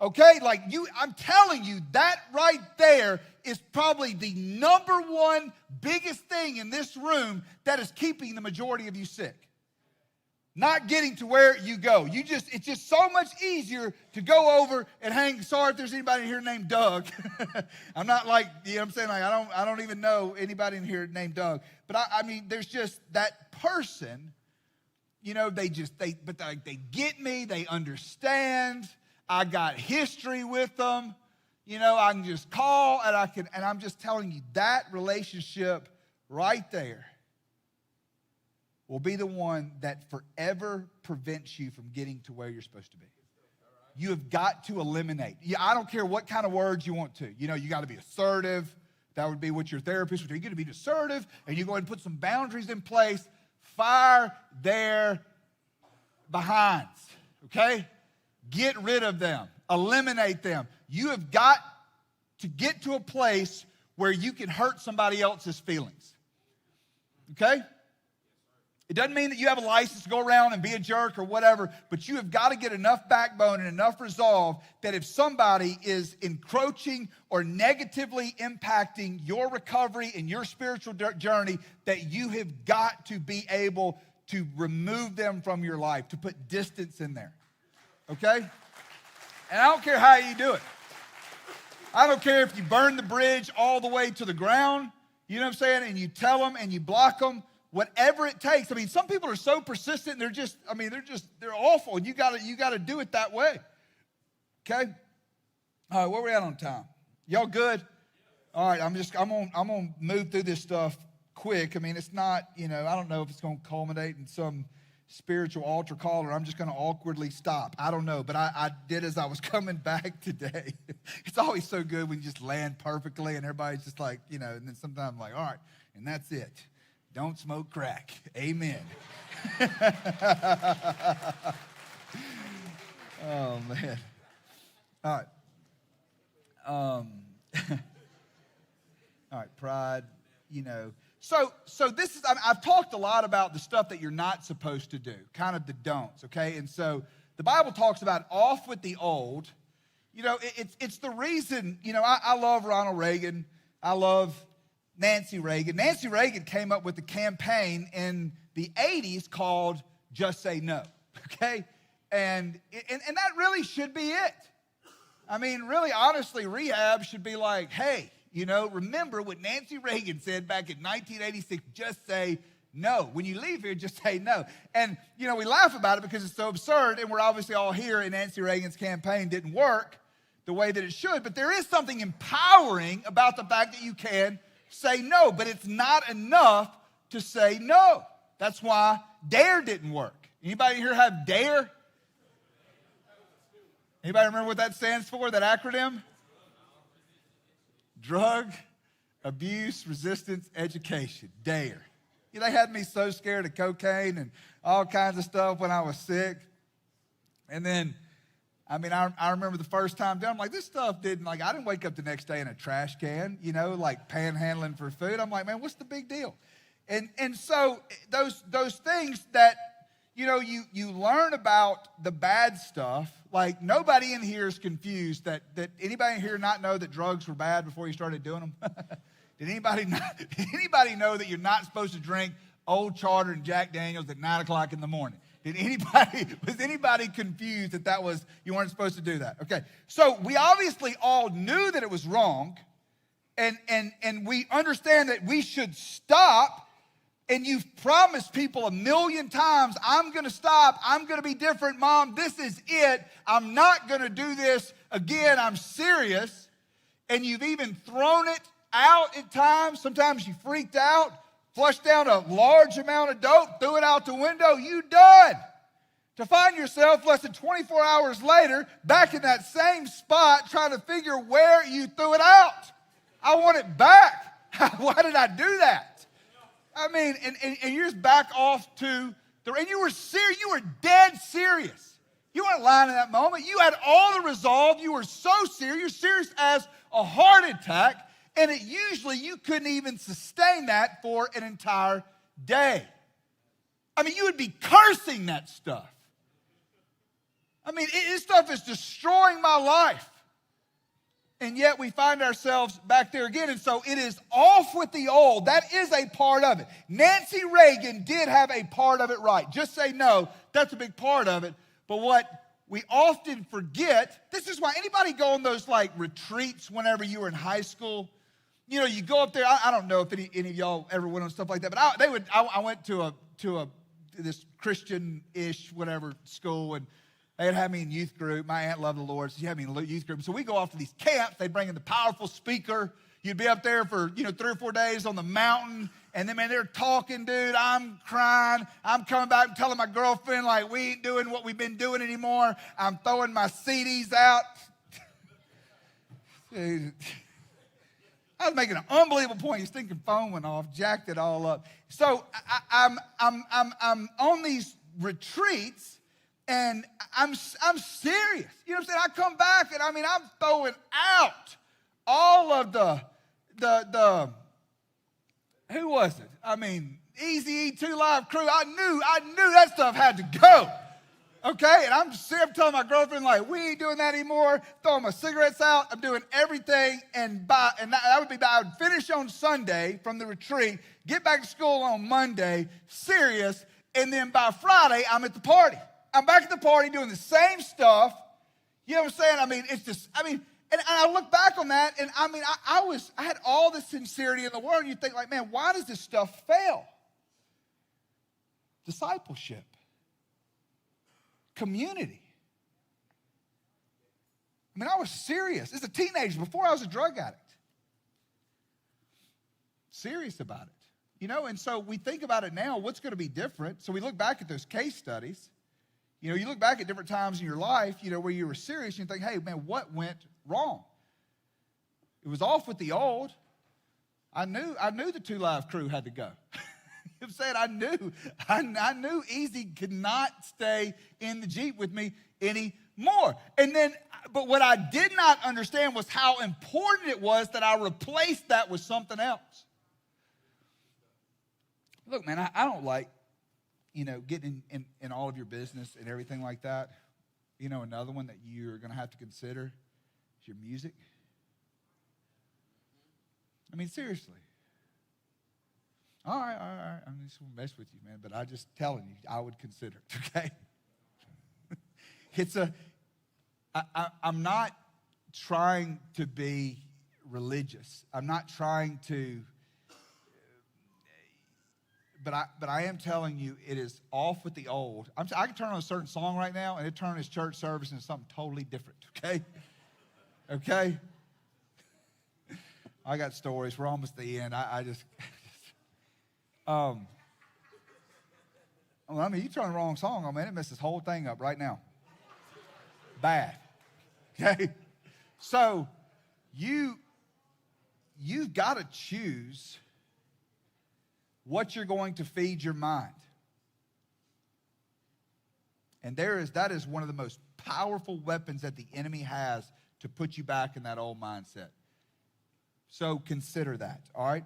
Okay? I'm telling you, that right there is probably the number one biggest thing in this room that is keeping the majority of you sick. Not getting to where you go. It's just so much easier to go over and hang. Sorry if there's anybody in here named Doug. I'm not like, I'm saying, like, I don't even know anybody in here named Doug. But I mean, there's just that person, they get me, they understand. I got history with them. I can just call and I'm just telling you, that relationship right there will be the one that forever prevents you from getting to where you're supposed to be. You have got to eliminate. I don't care what kind of words you want to. You got to be assertive. That would be what your therapist would do. You got to be assertive, and you go ahead and put some boundaries in place. Fire their behinds, okay? Get rid of them. Eliminate them. You have got to get to a place where you can hurt somebody else's feelings, okay? It doesn't mean that you have a license to go around and be a jerk or whatever, but you have got to get enough backbone and enough resolve that if somebody is encroaching or negatively impacting your recovery and your spiritual journey, that you have got to be able to remove them from your life, to put distance in there, okay? And I don't care how you do it. I don't care if you burn the bridge all the way to the ground, and you tell them and you block them. Whatever it takes. I mean, some people are so persistent, they're awful, and you gotta do it that way. Okay? All right, where we at on time? Y'all good? All right, I'm gonna move through this stuff quick. I mean, it's not, I don't know if it's gonna culminate in some spiritual altar call or I'm just gonna awkwardly stop. I don't know, but I did as I was coming back today. It's always so good when you just land perfectly and everybody's just like, and then sometimes I'm like, all right, and that's it. Don't smoke crack. Amen. Oh, man. All right. All right, pride, So this is, I've talked a lot about the stuff that you're not supposed to do, kind of the don'ts, okay? And so the Bible talks about off with the old. It's the reason, I love Ronald Reagan. I love Nancy Reagan. Nancy Reagan came up with a campaign in the 80s called Just Say No, okay? And that really should be it. I mean, really, honestly, rehab should be like, hey, remember what Nancy Reagan said back in 1986, just say no. When you leave here, just say no. And, we laugh about it because it's so absurd, and we're obviously all here, and Nancy Reagan's campaign didn't work the way that it should. But there is something empowering about the fact that you can say no, but it's not enough to say no. That's why DARE didn't work. Anybody here have DARE? Anybody remember what that stands for, that acronym? Drug Abuse Resistance Education, DARE. They had me so scared of cocaine and all kinds of stuff when I was sick. And then, I remember the first time doing, I'm like, this stuff I didn't wake up the next day in a trash can, like panhandling for food. I'm like, man, what's the big deal? And so those things that, you learn about the bad stuff. Like, nobody in here is confused that anybody in here not know that drugs were bad before you started doing them? Did anybody know that you're not supposed to drink Old Charter and Jack Daniels at 9 o'clock in the morning? Was anybody confused that was, you weren't supposed to do that? Okay, so we obviously all knew that it was wrong, and we understand that we should stop. And you've promised people 1,000,000 times, I'm going to stop. I'm going to be different, Mom. This is it. I'm not going to do this again. I'm serious. And you've even thrown it out at times. Sometimes you freaked out, flushed down a large amount of dope, threw it out the window, you done. To find yourself less than 24 hours later back in that same spot trying to figure where you threw it out. I want it back. Why did I do that? I mean, and you're just back off to and you were serious. You were dead serious. You weren't lying in that moment. You had all the resolve. You were so serious. You're serious as a heart attack. And usually you couldn't even sustain that for an entire day. I mean, you would be cursing that stuff. I mean, this stuff is destroying my life. And yet we find ourselves back there again. And so it is off with the old. That is a part of it. Nancy Reagan did have a part of it right. Just say no, that's a big part of it. But what we often forget, this is why anybody go on those like retreats whenever you were in high school. You know, you go up there. I don't know if any of y'all ever went on stuff like that, but I went to this Christian-ish whatever school, and they had me in youth group. My aunt loved the Lord, so she had me in youth group. So we go off to these camps. They bring in the powerful speaker. You'd be up there for 3 or 4 days on the mountain, and then man, they're talking, dude. I'm crying. I'm coming back and telling my girlfriend like we ain't doing what we've been doing anymore. I'm throwing my CDs out. I was making an unbelievable point. His stinking phone went off, jacked it all up. So I'm on these retreats, and I'm serious. You know what I'm saying? I come back, and I mean, I'm throwing out all of the who was it? I mean, Easy E, 2 Live Crew. I knew that stuff had to go. Okay, and I'm telling my girlfriend, like, we ain't doing that anymore. Throwing my cigarettes out. I'm doing everything. I would finish on Sunday from the retreat, get back to school on Monday, serious, and then by Friday, I'm at the party. I'm back at the party doing the same stuff. You know what I'm saying? I mean, it's just, and I look back on that, and I mean, I had all the sincerity in the world, and you think, like, man, why does this stuff fail? Discipleship. Community. I mean, I was serious. As a teenager, before I was a drug addict. Serious about it. You know, and so we think about it now, what's going to be different? So we look back at those case studies. You know, you look back at different times in your life, you know, where you were serious, and you think, hey, man, what went wrong? It was off with the old. I knew the 2 Live Crew had to go. I'm saying I knew Easy could not stay in the Jeep with me anymore. But what I did not understand was how important it was that I replaced that with something else. Look, man, I don't like, getting in all of your business and everything like that. You know, another one that you're going to have to consider is your music. I mean, seriously. All right. I'm just going to mess with you, man. But I'm just telling you, I would consider it, okay? I'm not trying to be religious. I'm not trying to, but I am telling you, it is off with the old. I can turn on a certain song right now, and it turn this church service into something totally different, okay? Okay? I got stories. We're almost at the end. You turn the wrong song on, man, it messes this whole thing up right now. Bad. Okay? So you've got to choose what you're going to feed your mind. And that is one of the most powerful weapons that the enemy has to put you back in that old mindset. So consider that, all right?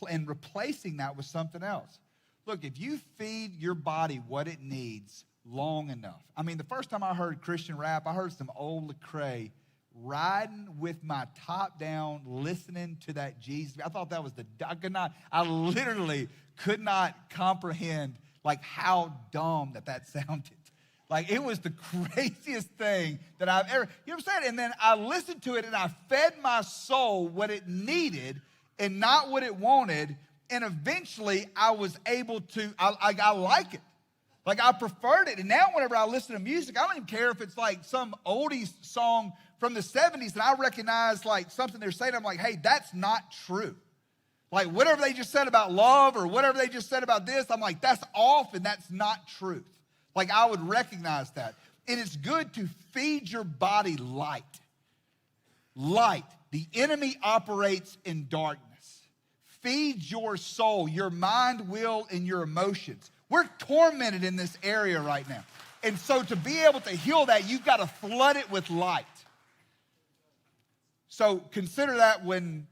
And replacing that with something else. Look, if you feed your body what it needs long enough. I mean, the first time I heard Christian rap, I heard some old Lecrae riding with my top down, listening to that Jesus. I thought that was I literally could not comprehend like how dumb that sounded. Like it was the craziest thing that I've ever, you know what I'm saying? And then I listened to it and I fed my soul what it needed and not what it wanted. And eventually I was able to, I like it. Like I preferred it. And now whenever I listen to music, I don't even care if it's like some oldies song from the 70s that I recognize like something they're saying. I'm like, hey, that's not true. Like whatever they just said about love or whatever they just said about this, I'm like, that's off and that's not truth. Like I would recognize that. And it's good to feed your body light. Light. The enemy operates in darkness. Feed your soul, your mind, will, and your emotions. We're tormented in this area right now. And so to be able to heal that, you've got to flood it with light. So consider that when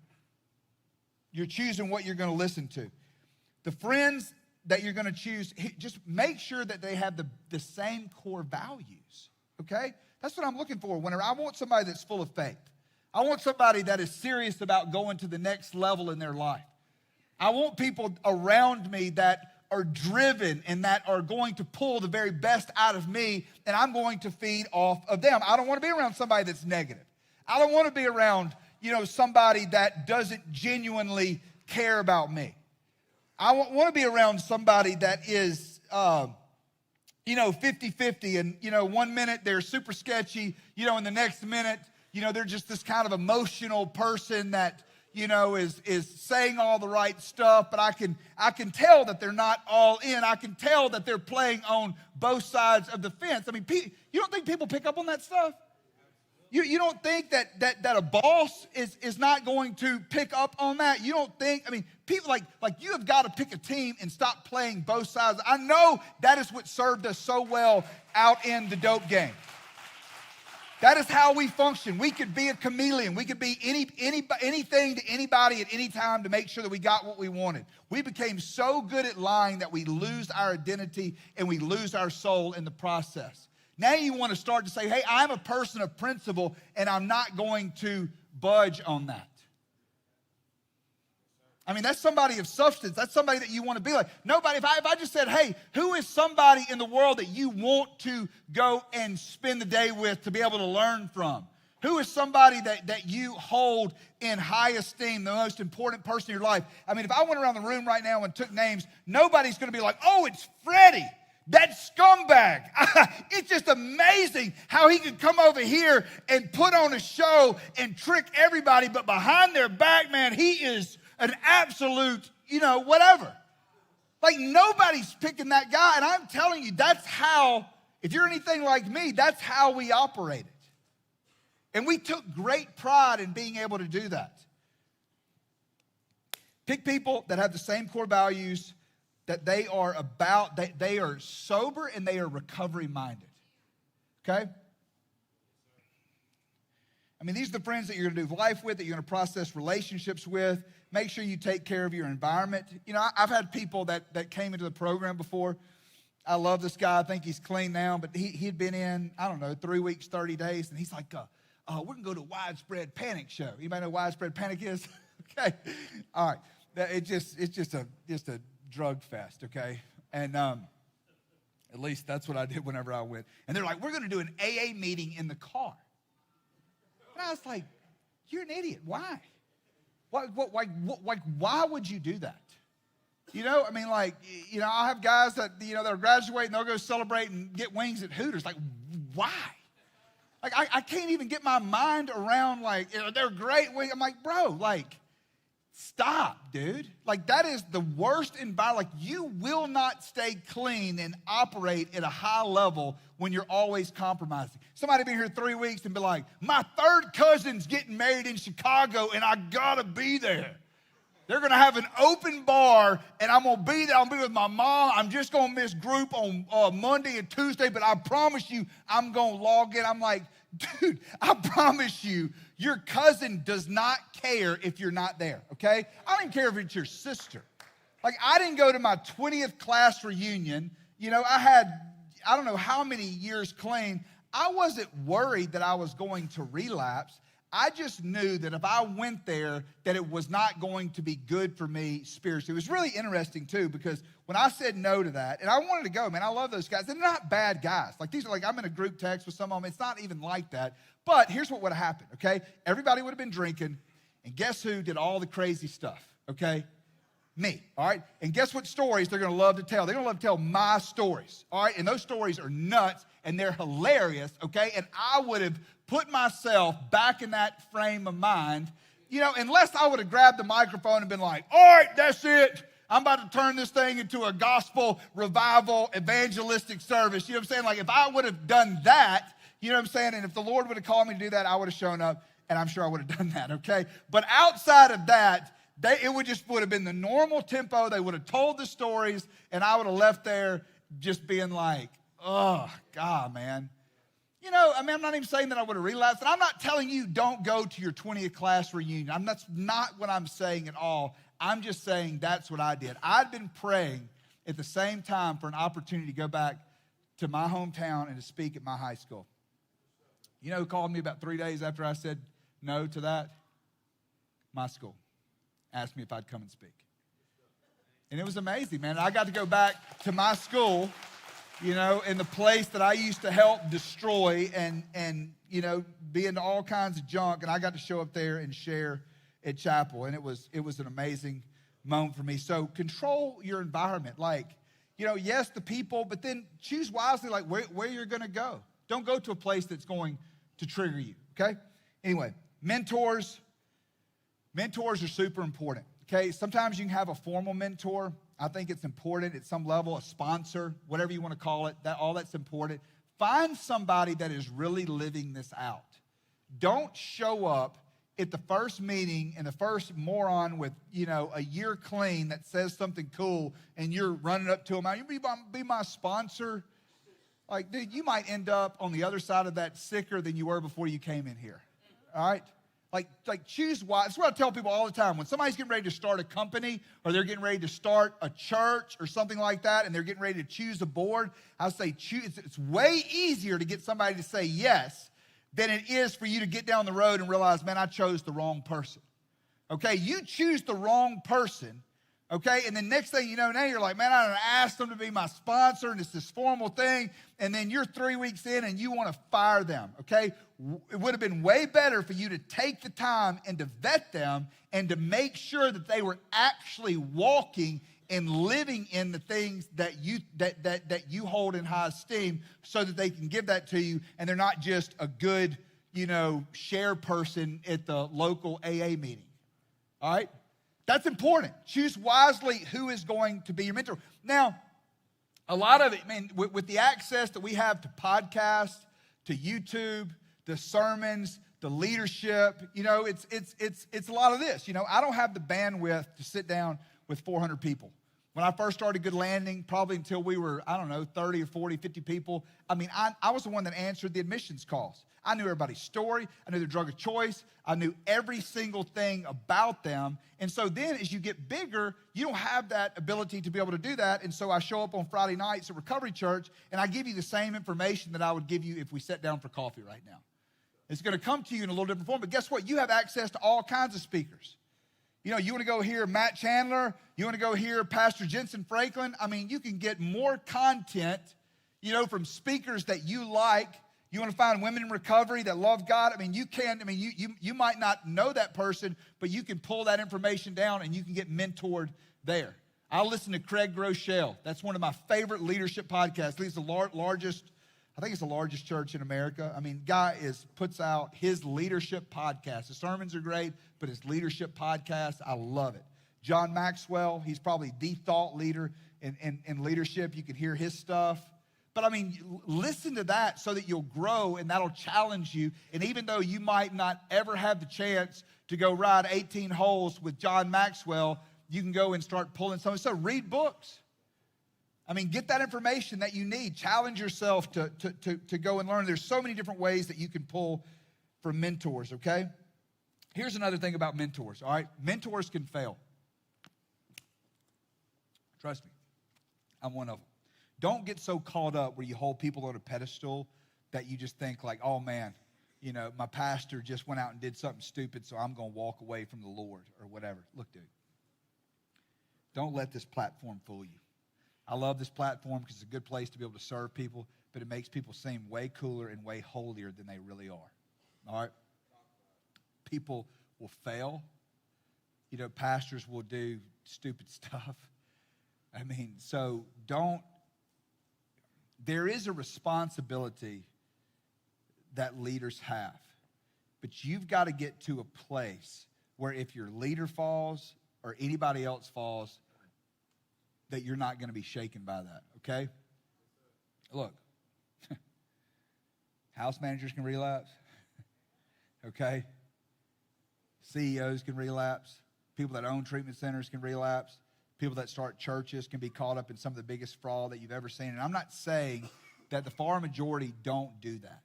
you're choosing what you're going to listen to. The friends that you're going to choose, just make sure that they have the same core values, okay? That's what I'm looking for. Whenever I want somebody that's full of faith. I want somebody that is serious about going to the next level in their life. I want people around me that are driven and that are going to pull the very best out of me, and I'm going to feed off of them. I don't want to be around somebody that's negative. I don't want to be around, somebody that doesn't genuinely care about me. I want to be around somebody that is, 50-50. And, 1 minute they're super sketchy, in the next minute, they're just this kind of emotional person that, is saying all the right stuff, but I can tell that they're not all in. I can tell that they're playing on both sides of the fence. I mean, you don't think people pick up on that stuff? You don't think that a boss is not going to pick up on that? You don't think, people like you have got to pick a team and stop playing both sides. I know that is what served us so well out in the dope game. That is how we function. We could be a chameleon. We could be anything to anybody at any time to make sure that we got what we wanted. We became so good at lying that we lose our identity and we lose our soul in the process. Now you want to start to say, hey, I'm a person of principle and I'm not going to budge on that. That's somebody of substance. That's somebody that you want to be like. Nobody, if I just said, hey, who is somebody in the world that you want to go and spend the day with to be able to learn from? Who is somebody that you hold in high esteem, the most important person in your life? If I went around the room right now and took names, nobody's going to be like, oh, it's Freddie, that scumbag. It's just amazing how he can come over here and put on a show and trick everybody, but behind their back, man, he is an absolute, whatever. Like nobody's picking that guy. And I'm telling you, that's how, if you're anything like me, that's how we operated. And we took great pride in being able to do that. Pick people that have the same core values, that they are about, that they are sober and they are recovery minded. Okay? These are the friends that you're going to do life with, that you're going to process relationships with. Make sure you take care of your environment. I've had people that came into the program before. I love this guy. I think he's clean now, but he'd been in, 3 weeks, 30 days, and he's like, we're going to go to a Widespread Panic show. Anybody know what Widespread Panic is? Okay. All right. It's just a drug fest, okay? And at least that's what I did whenever I went. And they're like, we're going to do an AA meeting in the car. And I was like, you're an idiot. Why? Why would you do that? I'll have guys that, they'll graduate and they'll go celebrate and get wings at Hooters. Like, why? Like, I can't even get my mind around, they're great wings. I'm like, bro, stop, dude. That is the worst environment. You will not stay clean and operate at a high level when you're always compromising. Somebody been here 3 weeks and be like, my third cousin's getting married in Chicago and I gotta be there. They're gonna have an open bar and I'm gonna be there. I'm gonna be with my mom. I'm just gonna miss group on Monday and Tuesday, but I promise you I'm gonna log in. I'm like, dude, I promise you, your cousin does not care if you're not there, okay? I don't even care if it's your sister. I didn't go to my 20th class reunion. I had, I don't know how many years clean. I wasn't worried that I was going to relapse. I just knew that if I went there, that it was not going to be good for me spiritually. It was really interesting, too, because when I said no to that, and I wanted to go, man, I love those guys. They're not bad guys. These are I'm in a group text with some of them. It's not even like that. But here's what would have happened, okay? Everybody would have been drinking, and guess who did all the crazy stuff, okay? Me, all right? And guess what stories they're going to love to tell? They're going to love to tell my stories, all right? And those stories are nuts, and they're hilarious, okay? And I would have put myself back in that frame of mind, unless I would have grabbed the microphone and been like, all right, that's it. I'm about to turn this thing into a gospel revival evangelistic service. You know what I'm saying? Like if I would have done that, you know what I'm saying? And if the Lord would have called me to do that, I would have shown up, and I'm sure I would have done that, okay? But outside of that, it would have been the normal tempo. They would have told the stories, and I would have left there just being like, oh, God, man. I'm not even saying that I would have relapsed. And I'm not telling you don't go to your 20th class reunion. That's not what I'm saying at all. I'm just saying that's what I did. I'd been praying at the same time for an opportunity to go back to my hometown and to speak at my high school. You know who called me about 3 days after I said no to that? My school. Asked me if I'd come and speak. And it was amazing, man. I got to go back to my school, in the place that I used to help destroy and be into all kinds of junk. And I got to show up there and share at chapel. And it was an amazing moment for me. So control your environment. Yes, the people, but then choose wisely, where you're going to go. Don't go to a place that's going to trigger you, okay? Anyway, mentors are super important, okay? Sometimes you can have a formal mentor. I think it's important at some level, a sponsor, whatever you want to call it, all that's important. Find somebody that is really living this out. Don't show up at the first meeting and the first moron with, a year clean that says something cool and you're running up to him, you be my sponsor. Like, dude, you might end up on the other side of that sicker than you were before you came in here, all right? Like choose wise. That's what I tell people all the time. When somebody's getting ready to start a company or they're getting ready to start a church or something like that and they're getting ready to choose a board, I say choose. It's way easier to get somebody to say yes than it is for you to get down the road and realize, man, I chose the wrong person. Okay, you choose the wrong person. Okay, and then next thing you know, now you're like, man, I asked them to be my sponsor, and it's this formal thing, and then you're 3 weeks in and you want to fire them, okay? It would have been way better for you to take the time and to vet them and to make sure that they were actually walking and living in the things that you hold in high esteem so that they can give that to you, and they're not just a good, share person at the local AA meeting, all right? That's important. Choose wisely who is going to be your mentor. Now, a lot of it, man, with the access that we have to podcasts, to YouTube, the sermons, the leadership, it's a lot of this. I don't have the bandwidth to sit down with 400 people. When I first started Good Landing, probably until we were, 30 or 40, 50 people, I was the one that answered the admissions calls. I knew everybody's story. I knew their drug of choice. I knew every single thing about them. And so then as you get bigger, you don't have that ability to be able to do that. And so I show up on Friday nights at Recovery Church, and I give you the same information that I would give you if we sat down for coffee right now. It's going to come to you in a little different form. But guess what? You have access to all kinds of speakers. You want to go hear Matt Chandler. You want to go hear Pastor Jensen Franklin. You can get more content, from speakers that you like. You want to find women in recovery that love God? You might not know that person, but you can pull that information down and you can get mentored there. I listen to Craig Groeschel. That's one of my favorite leadership podcasts. He's the largest, I think it's the largest church in America. Guy puts out his leadership podcast. The sermons are great, but his leadership podcast, I love it. John Maxwell, he's probably the thought leader in leadership. You can hear his stuff. But listen to that so that you'll grow and that'll challenge you. And even though you might not ever have the chance to go ride 18 holes with John Maxwell, you can go and start pulling something. So read books. Get that information that you need. Challenge yourself to go and learn. There's so many different ways that you can pull from mentors, okay? Here's another thing about mentors, all right? Mentors can fail. Trust me, I'm one of them. Don't get so caught up where you hold people on a pedestal that you just think like, oh man, my pastor just went out and did something stupid, so I'm going to walk away from the Lord or whatever. Look, dude, don't let this platform fool you. I love this platform because it's a good place to be able to serve people, but it makes people seem way cooler and way holier than they really are. All right? People will fail. Pastors will do stupid stuff. So don't. There is a responsibility that leaders have, but you've got to get to a place where if your leader falls or anybody else falls, that you're not going to be shaken by that, okay? Look, house managers can relapse, okay? CEOs can relapse. People that own treatment centers can relapse. People that start churches can be caught up in some of the biggest fraud that you've ever seen. And I'm not saying that the far majority don't do that.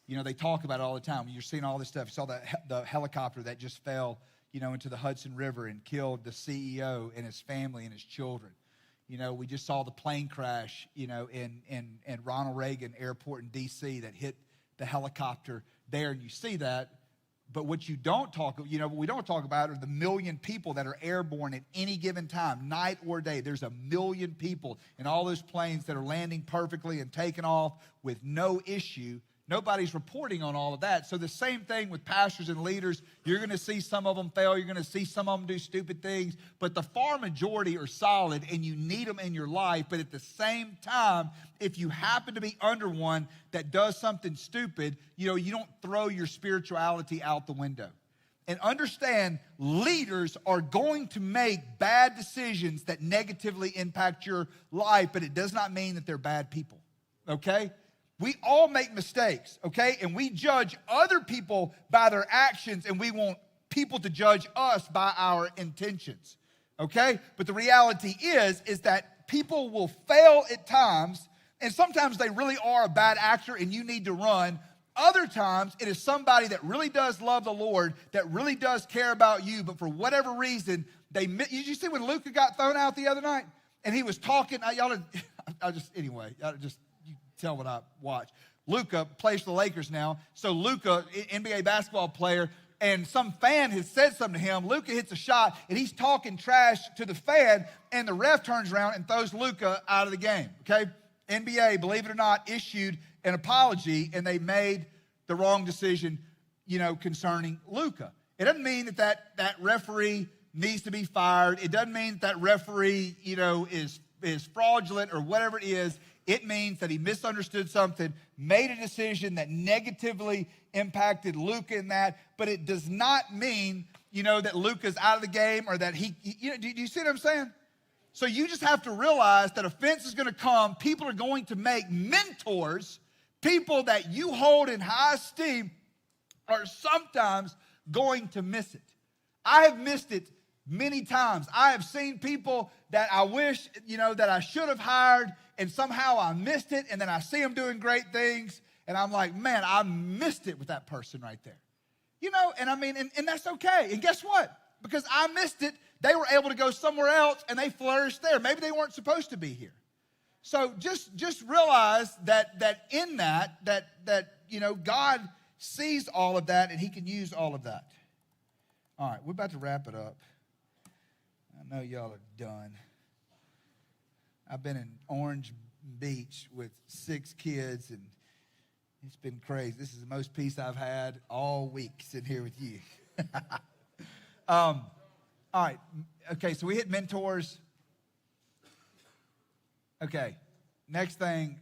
You know, they talk about it all the time. You're seeing all this stuff. You saw the helicopter that just fell, you know, into the Hudson River and killed the CEO and his family and his children. You know, we just saw the plane crash, you know, in Ronald Reagan Airport in D.C. that hit the helicopter there. And you see that. But what you don't talk, you know, what we don't talk about are the million people that are airborne at any given time, night or day. There's a million people in all those planes that are landing perfectly and taking off with no issue. Nobody's reporting on all of that. So the same thing with pastors and leaders. You're going to see some of them fail. You're going to see some of them do stupid things. But the far majority are solid, and you need them in your life. But at the same time, if you happen to be under one that does something stupid, you know, you don't throw your spirituality out the window. And understand, leaders are going to make bad decisions that negatively impact your life, but it does not mean that they're bad people, okay? We all make mistakes, okay? And we judge other people by their actions, and we want people to judge us by our intentions, okay? But the reality is that people will fail at times, and sometimes they really are a bad actor and you need to run. Other times, it is somebody that really does love the Lord, that really does care about you, but for whatever reason, did you see when Luka got thrown out the other night? And he was talking, tell what I watch. Luka plays for the Lakers now. So Luka, NBA basketball player, and some fan has said something to him. Luka hits a shot, and he's talking trash to the fan, and the ref turns around and throws Luka out of the game, okay? NBA, believe it or not, issued an apology, and they made the wrong decision, you know, concerning Luka. It doesn't mean that referee needs to be fired. It doesn't mean that referee, you know, is fraudulent or whatever it is. It means that he misunderstood something, made a decision that negatively impacted Luka in that, but it does not mean, you know, that Luka's out of the game or that do you see what I'm saying? So you just have to realize that offense is going to come. People are going to make mentors, people that you hold in high esteem, are sometimes going to miss it. I have missed it many times. I have seen people that I wish, you know, that I should have hired, and somehow I missed it, and then I see them doing great things, and I'm like, man, I missed it with that person right there. You know, and I mean, and that's okay. And guess what? Because I missed it, they were able to go somewhere else, and they flourished there. Maybe they weren't supposed to be here. So just realize that in that you know, God sees all of that, and he can use all of that. All right, we're about to wrap it up. I know y'all are done. I've been in Orange Beach with 6 kids, and it's been crazy. This is the most peace I've had all week sitting here with you. All right. Okay, so we hit mentors. Okay, next thing,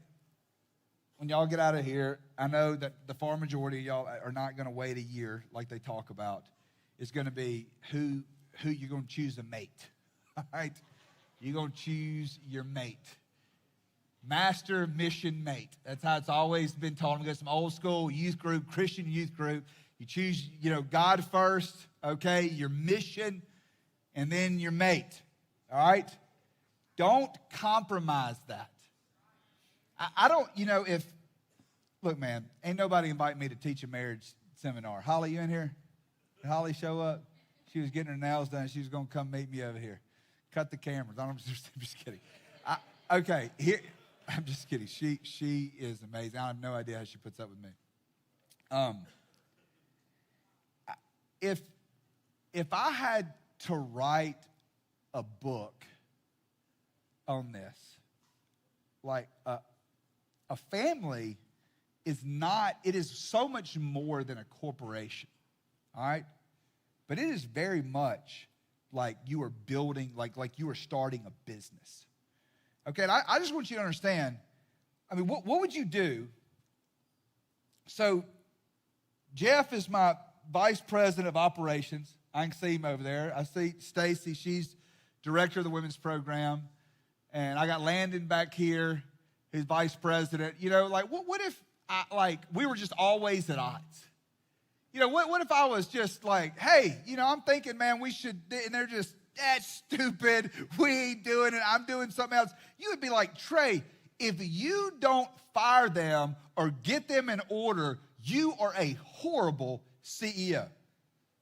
when y'all get out of here, I know that the far majority of y'all are not going to wait a year like they talk about. It's going to be who you're going to choose a mate. All right? You're going to choose your mate. Master mission mate. That's how it's always been taught. We got some old school youth group, Christian youth group. You choose, you know, God first, okay, your mission, and then your mate. All right? Don't compromise that. I don't, you know, look, man, ain't nobody invite me to teach a marriage seminar. Holly, you in here? Did Holly show up? She was getting her nails done. She was going to come meet me over here. Cut the cameras. I'm just kidding. Okay, here, I'm just kidding. She is amazing. I have no idea how she puts up with me. If I had to write a book on this, like a family is not, it is so much more than a corporation, all right? But it is very much like you are building, like you are starting a business. Okay, and I just want you to understand, I mean, what would you do? So Jeff is my vice president of operations. I can see him over there. I see Stacy. She's director of the women's program. And I got Landon back here, who's vice president. You know, like, what if, we were just always at odds? You know, what if I was just like, hey, you know, I'm thinking, man, we should, and they're just, that's stupid. We ain't doing it. I'm doing something else. You would be like, Trey, if you don't fire them or get them in order, you are a horrible CEO.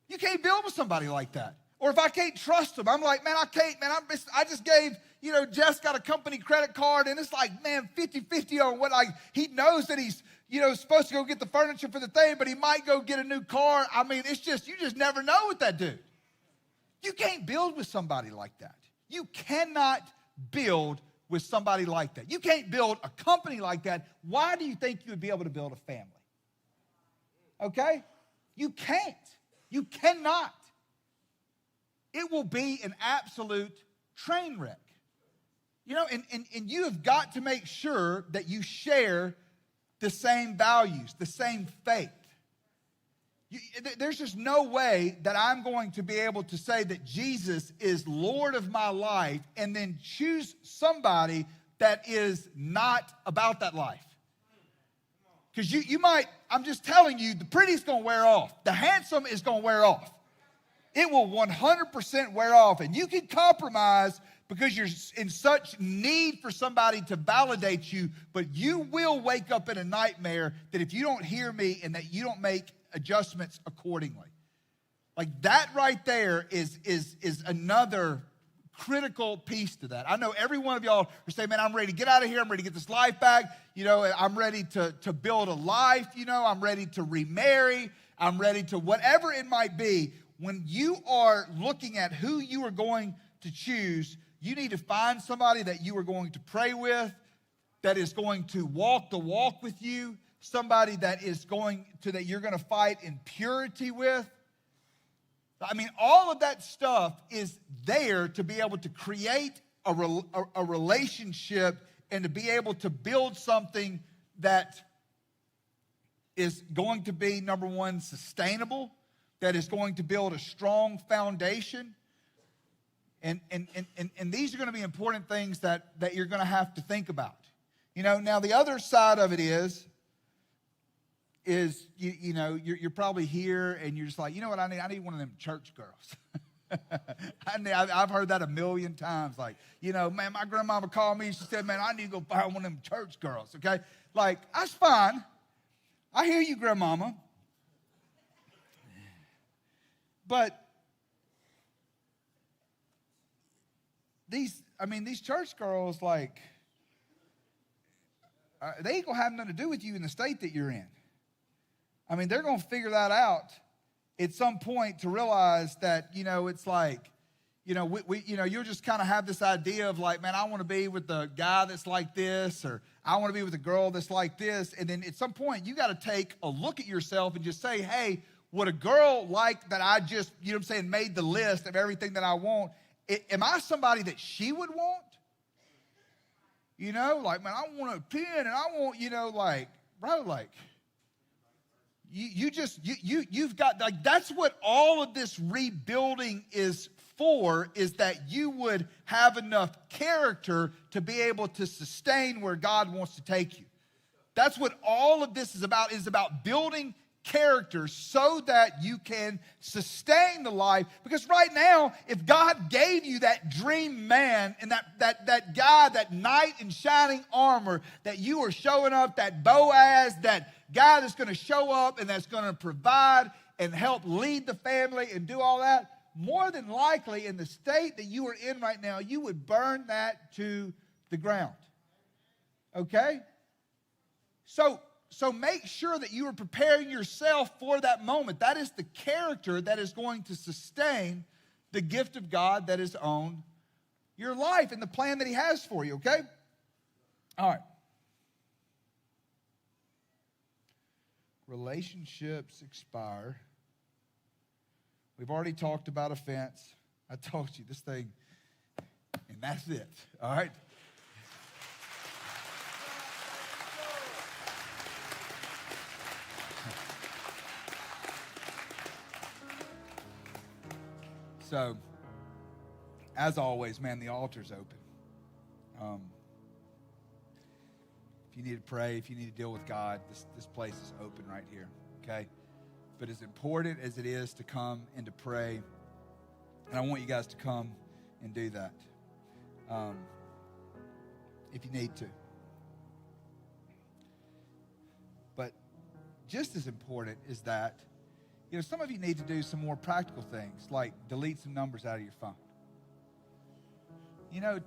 You can't build with somebody like that. Or if I can't trust them, I'm like, man, I can't, man. I just gave, you know, Jess got a company credit card, and it's like, man, 50-50 on what, like, he knows that he's, you know, supposed to go get the furniture for the thing, but he might go get a new car. I mean, it's just, you just never know with that dude. You can't build with somebody like that. You cannot build with somebody like that. You can't build a company like that. Why do you think you would be able to build a family? Okay? You can't. You cannot. It will be an absolute train wreck. You know, and you have got to make sure that you share the same values, the same faith. There's just no way that I'm going to be able to say that Jesus is Lord of my life and then choose somebody that is not about that life. Because you might, I'm just telling you, the pretty's going to wear off. The handsome is going to wear off. It will 100% wear off. And you can compromise because you're in such need for somebody to validate you, but you will wake up in a nightmare that if you don't hear me and that you don't make adjustments accordingly. Like that right there is another critical piece to that. I know every one of y'all are saying, man, I'm ready to get out of here. I'm ready to get this life back. You know, I'm ready to build a life. You know, I'm ready to remarry. I'm ready to whatever it might be. When you are looking at who you are going to choose, you need to find somebody that you are going to pray with, that is going to walk the walk with you, somebody that you're going to fight in purity with. I mean, all of that stuff is there to be able to create a relationship and to be able to build something that is going to be, number one, sustainable, that is going to build a strong foundation. And these are going to be important things that you're going to have to think about. You know, now the other side of it is you know, you're probably here and you're just like, you know what I need? I need one of them church girls. I've heard that a million times. Like, you know, man, my grandmama called me. She said, man, I need to go find one of them church girls, okay? Like, that's fine. I hear you, grandmama. But these church girls, like, they ain't going to have nothing to do with you in the state that you're in. I mean, they're going to figure that out at some point to realize that, you know, it's like, you know, you'll just kind of have this idea of like, man, I want to be with the guy that's like this, or I want to be with a girl that's like this. And then at some point, you got to take a look at yourself and just say, hey, would a girl like that I just, you know what I'm saying, made the list of everything that I want, am I somebody that she would want? You know, like, man, I want a pen and I want, you know, like, bro, like, you've got, like, that's what all of this rebuilding is for, is that you would have enough character to be able to sustain where God wants to take you. That's what all of this is about building character so that you can sustain the life. Because right now, if God gave you that dream man and that guy, that knight in shining armor, that you are showing up, that Boaz, that guy that's going to show up and that's going to provide and help lead the family and do all that, more than likely in the state that you are in right now, you would burn that to the ground. Okay? So make sure that you are preparing yourself for that moment. That is the character that is going to sustain the gift of God that is on your life and the plan that he has for you, okay? All right. Relationships expire. We've already talked about offense. I told you this thing, and that's it, all right? So, as always, man, the altar's open. If you need to pray, if you need to deal with God, this place is open right here, okay? But as important as it is to come and to pray, and I want you guys to come and do that, if you need to. But just as important is that, some of you need to do some more practical things, like delete some numbers out of your phone.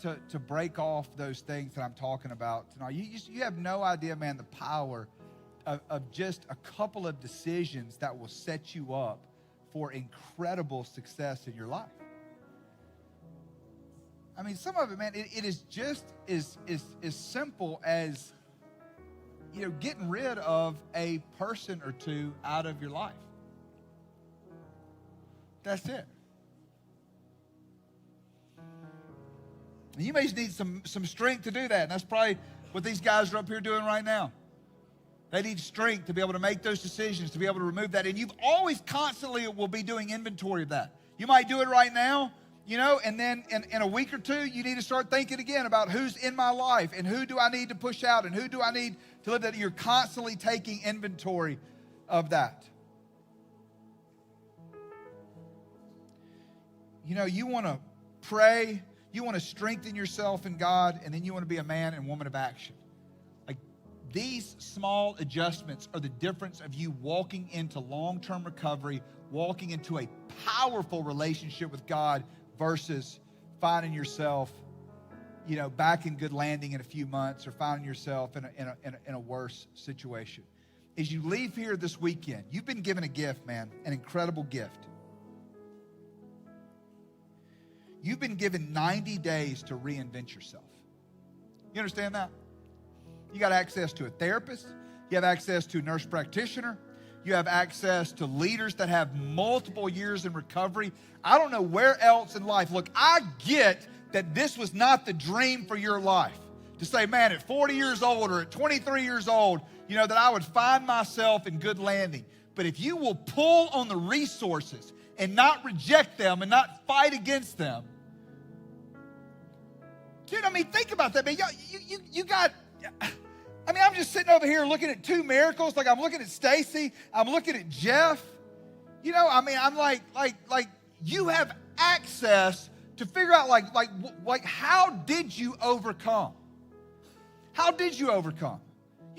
To break off those things that I'm talking about tonight. You have no idea, man, the power of just a couple of decisions that will set you up for incredible success in your life. I mean, some of it, man, it is just as simple as, getting rid of a person or two out of your life. That's it. And you may just need some strength to do that. And that's probably what these guys are up here doing right now. They need strength to be able to make those decisions, to be able to remove that. And you've always constantly will be doing inventory of that. You might do it right now, and then in a week or two, you need to start thinking again about who's in my life and who do I need to push out and who do I need to live that. You're constantly taking inventory of that. You want to pray. You want to strengthen yourself in God, and then you want to be a man and woman of action. Like, these small adjustments are the difference of you walking into long-term recovery, walking into a powerful relationship with God versus finding yourself, back in good landing in a few months or finding yourself in a worse situation. As you leave here this weekend, you've been given a gift, man, an incredible gift. You've been given 90 days to reinvent yourself. You understand that? You got access to a therapist. You have access to a nurse practitioner. You have access to leaders that have multiple years in recovery. I don't know where else in life. Look, I get that this was not the dream for your life. To say, man, at 40 years old or at 23 years old, that I would find myself in good landing. But if you will pull on the resources and not reject them and not fight against them, dude, think about that, man. You got, I'm just sitting over here looking at two miracles. Like, I'm looking at Stacy. I'm looking at Jeff. I'm like, you have access to figure out, like, how did you overcome? How did you overcome?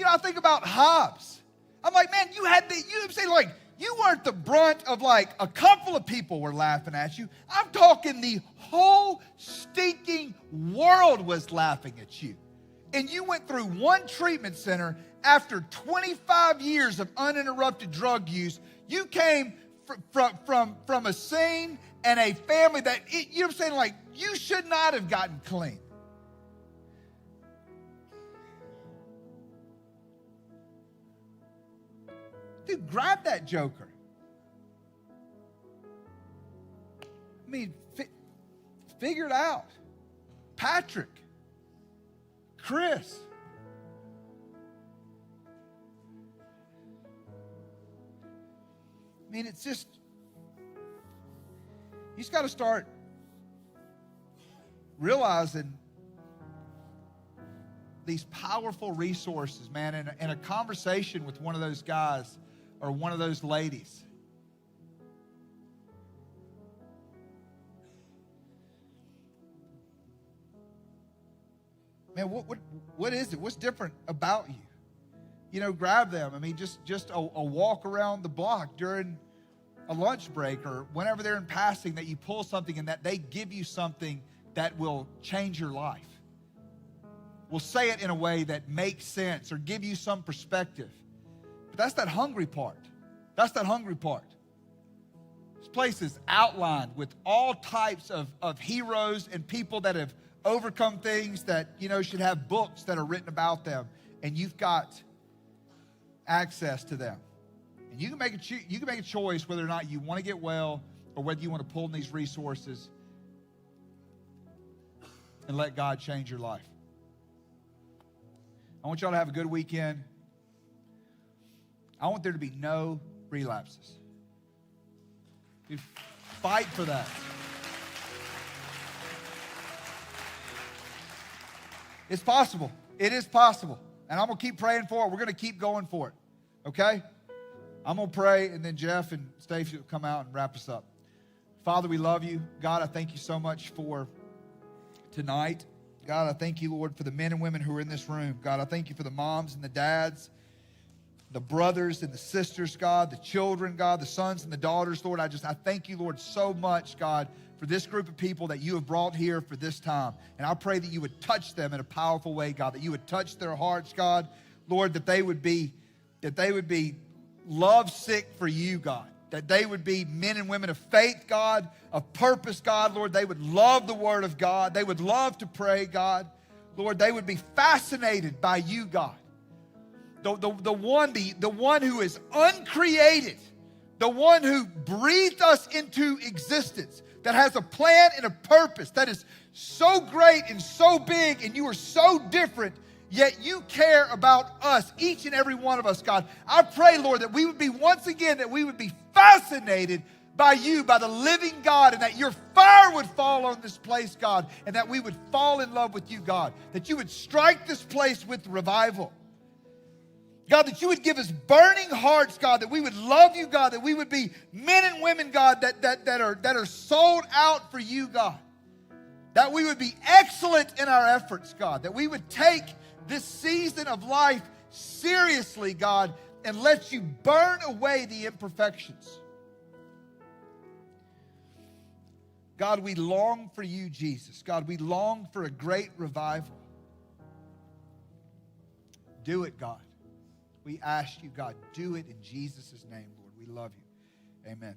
I think about Hobbs. I'm like, man, you weren't the brunt of, like, a couple of people were laughing at you. I'm talking the whole stinking world was laughing at you. And you went through one treatment center after 25 years of uninterrupted drug use. You came from a scene and a family that, like, you should not have gotten clean. Dude, grab that joker. Figure it out. Patrick, Chris. It's just, you just got to start realizing these powerful resources, man, in a conversation with one of those guys or one of those ladies. Man, what is it? What's different about you? Grab them. Just a walk around the block during a lunch break or whenever they're in passing, that you pull something and that they give you something that will change your life. Will say it in a way that makes sense or give you some perspective. But that's that hungry part. That's that hungry part. This place is outlined with all types of heroes and people that have overcome things that, should have books that are written about them. And you've got access to them. And you can make a choice whether or not you want to get well or whether you want to pull in these resources and let God change your life. I want y'all to have a good weekend. I want there to be no relapses. Dude, fight for that. It's possible. It is possible. And I'm going to keep praying for it. We're going to keep going for it. Okay? I'm going to pray, and then Jeff and Stacey will come out and wrap us up. Father, we love you. God, I thank you so much for tonight. God, I thank you, Lord, for the men and women who are in this room. God, I thank you for the moms and the dads, the brothers and the sisters, God, the children, God, the sons and the daughters, Lord. I thank you, Lord, so much, God, for this group of people that you have brought here for this time. And I pray that you would touch them in a powerful way, God, that you would touch their hearts, God, Lord, that they would be lovesick for you, God, that they would be men and women of faith, God, of purpose, God, Lord. They would love the Word of God. They would love to pray, God. Lord, they would be fascinated by you, God. The one who is uncreated, the one who breathed us into existence, that has a plan and a purpose that is so great and so big, and you are so different, yet you care about us, each and every one of us, God. I pray, Lord, that we would be once again, that we would be fascinated by you, by the living God, and that your fire would fall on this place, God, and that we would fall in love with you, God, that you would strike this place with revival. God, that you would give us burning hearts, God, that we would love you, God, that we would be men and women, God, that are sold out for you, God. That we would be excellent in our efforts, God, that we would take this season of life seriously, God, and let you burn away the imperfections. God, we long for you, Jesus. God, we long for a great revival. Do it, God. We ask you, God, do it in Jesus' name, Lord. We love you. Amen.